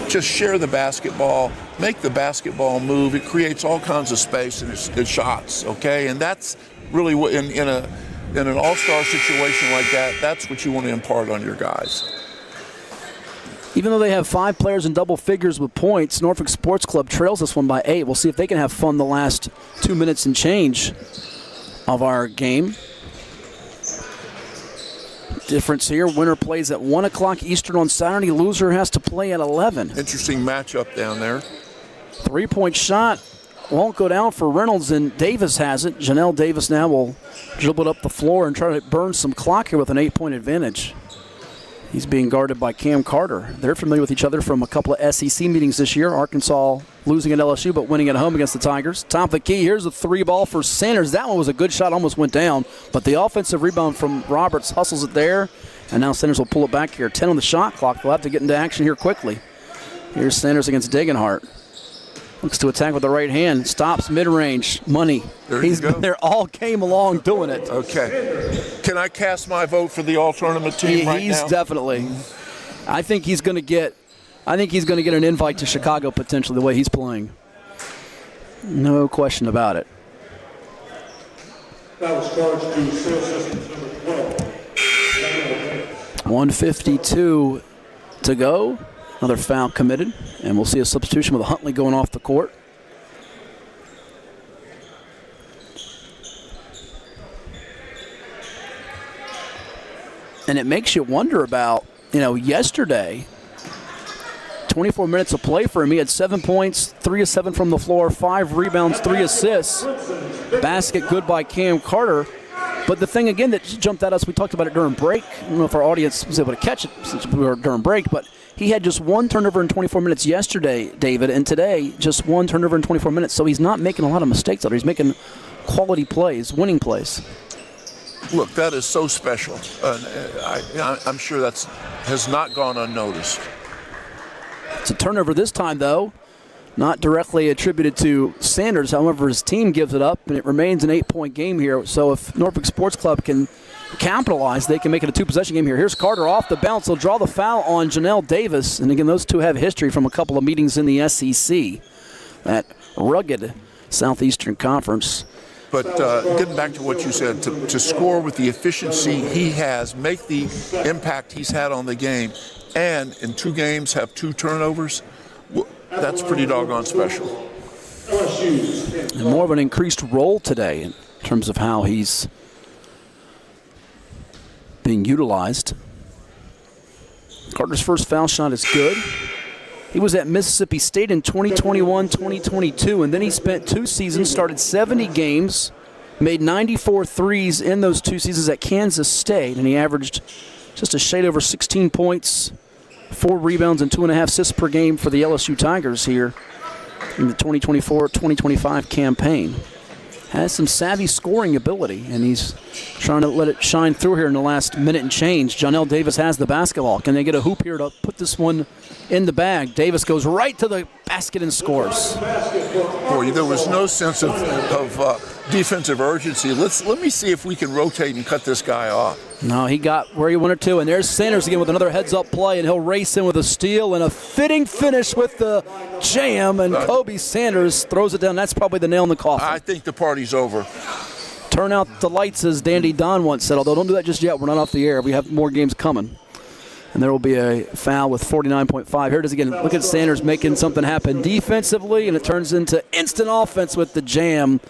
just share the basketball, make the basketball move. It creates all kinds of space and it's shots, okay? And that's really what, in an all-star situation like that, that's what you want to impart on your guys. Even though they have 5 players in double figures with points, Norfolk Sports Club trails this one by 8. We'll see if they can have fun the last 2 minutes and change of our game. Difference here, winner plays at 1 o'clock Eastern on Saturday. Loser has to play at 11. Interesting matchup down there. 3-point shot won't go down for Reynolds, and Davis has it. Janelle Davis now will dribble it up the floor and try to burn some clock here with an 8-point advantage. He's being guarded by Cam Carter. They're familiar with each other from a couple of SEC meetings this year. Arkansas losing at LSU but winning at home against the Tigers. Top of the key, here's a 3-ball for Sanders. That one was a good shot, almost went down. But the offensive rebound from Roberts hustles it there. And now Sanders will pull it back here. 10 on the shot clock. They'll have to get into action here quickly. Here's Sanders against Degenhart. Looks to attack with the right hand. Stops mid-range. Money. He's been there all game along doing it. Okay. Can I cast my vote for the all-tournament team right now? He's definitely. I think he's going to get I think he's going to get an invite to Chicago potentially the way he's playing. No question about it. That was charged to Sales Systems number 12. 1:52 to go. Another foul committed, and we'll see a substitution with Huntley going off the court. And it makes you wonder about, yesterday, 24 minutes of play for him. He had 7 points, 3 of 7 from the floor, 5 rebounds, 3 assists. Basket good by Cam Carter. But the thing, again, that jumped at us, we talked about it during break. I don't know if our audience was able to catch it since we were during break, but he had just 1 turnover in 24 minutes yesterday, David, and today just 1 turnover in 24 minutes. So he's not making a lot of mistakes out there. He's making quality plays, winning plays. Look, that is so special. I'm sure that has not gone unnoticed. It's a turnover this time, though. Not directly attributed to Sanders. However, his team gives it up, and it remains an 8-point game here. So if Norfolk Sports Club can capitalize, they can make it a 2-possession game here. Here's Carter off the bounce. He'll draw the foul on Janelle Davis. And again, those two have history from a couple of meetings in the SEC, that rugged Southeastern Conference. But getting back to what you said, to score with the efficiency he has, make the impact he's had on the game, and in 2 games have 2 turnovers, that's pretty doggone special. And more of an increased role today in terms of how he's being utilized. Carter's first foul shot is good. He was at Mississippi State in 2021, 2022, and then he spent 2 seasons, started 70 games, made 94 threes in those 2 seasons at Kansas State, and he averaged just a shade over 16 points, 4 rebounds, and 2.5 assists per game for the LSU Tigers here in the 2024-2025 campaign. Has some savvy scoring ability, and he's trying to let it shine through here in the last minute and change. Janelle Davis has the basketball. Can they get a hoop here to put this one in the bag? Davis goes right to the basket and scores. Boy, there was no sense of defensive urgency. Let me see if we can rotate and cut this guy off. No, he got where he wanted to, and there's Sanders again with another heads-up play, and he'll race in with a steal and a fitting finish with the jam, and Kobe Sanders throws it down. That's probably the nail in the coffin. I think the party's over. Turn out the lights, as Dandy Don once said, although don't do that just yet. We're not off the air. We have more games coming. And there will be a foul with 49.5. Here it is again. Look at Sanders making something happen defensively, and it turns into instant offense with the jam.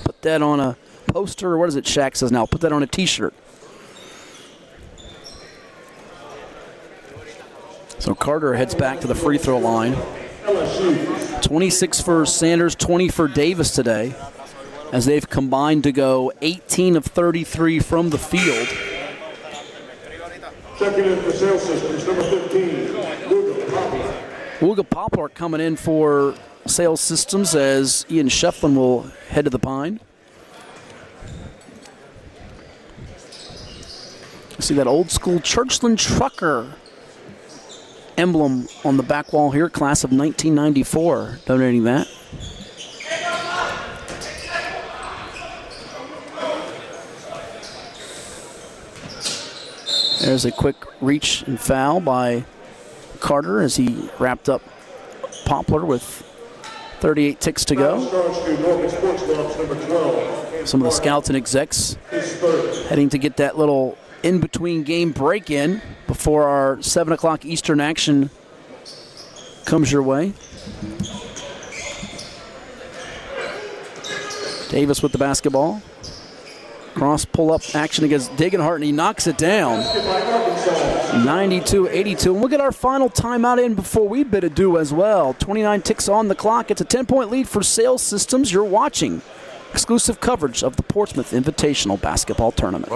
Put that on a poster, or what is it Shaq says now? Put that on a T-shirt. So Carter heads back to the free throw line. 26 for Sanders, 20 for Davis today, as they've combined to go 18 of 33 from the field. Checking in for Sales Systems, number 15, Luga Poplar. Luga Poplar coming in for Sales Systems, as Ian Shefflin will head to the Pine. See that old school Churchland Trucker emblem on the back wall here, class of 1994, donating that. There's a quick reach and foul by Carter as he wrapped up Poplar with 38 ticks to go. Some of the scouts and execs heading to get that little in-between game break in before our 7 o'clock Eastern action comes your way. Davis with the basketball. Cross pull-up action against Degenhart, and he knocks it down. 92-82. And we'll get our final timeout in before we bid adieu as well. 29 ticks on the clock. It's a 10-point lead for Sales Systems. You're watching exclusive coverage of the Portsmouth Invitational Basketball Tournament.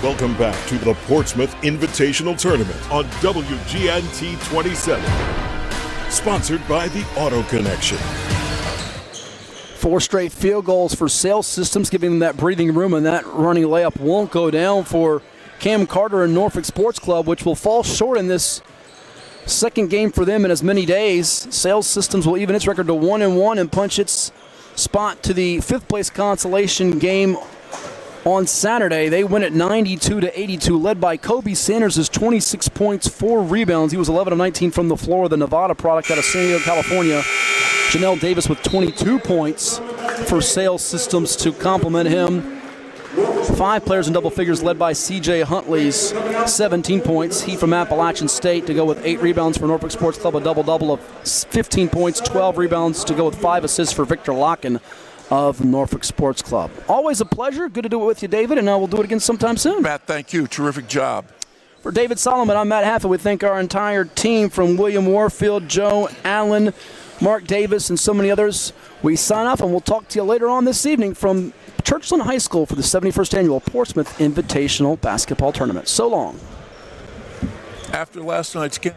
Welcome back to the Portsmouth Invitational Tournament on WGNT 27. Sponsored by the Auto Connection. 4 straight field goals for Sales Systems, giving them that breathing room, and that running layup won't go down for Cam Carter and Norfolk Sports Club, which will fall short in this second game for them in as many days. Sales Systems will even its record to 1-1 and punch its spot to the 5th place consolation game on Saturday. They win at 92-82, led by Kobe Sanders' 26 points, 4 rebounds. He was 11 of 19 from the floor. The Nevada product out of San Diego, California. Janelle Davis with 22 points for Sales Systems to complement him. 5 players in double figures, led by C.J. Huntley's 17 points. He from Appalachian State to go with 8 rebounds for Norfolk Sports Club, a double-double of 15 points, 12 rebounds to go with 5 assists for Victor Locken of Norfolk Sports Club. Always a pleasure. Good to do it with you, David, and we'll do it again sometime soon. Matt, thank you. Terrific job. For David Solomon, I'm Matt Hafford. We thank our entire team from William Warfield, Joe Allen, Mark Davis, and so many others. We sign off, and we'll talk to you later on this evening from Churchland High School for the 71st Annual Portsmouth Invitational Basketball Tournament. So long. After last night's game.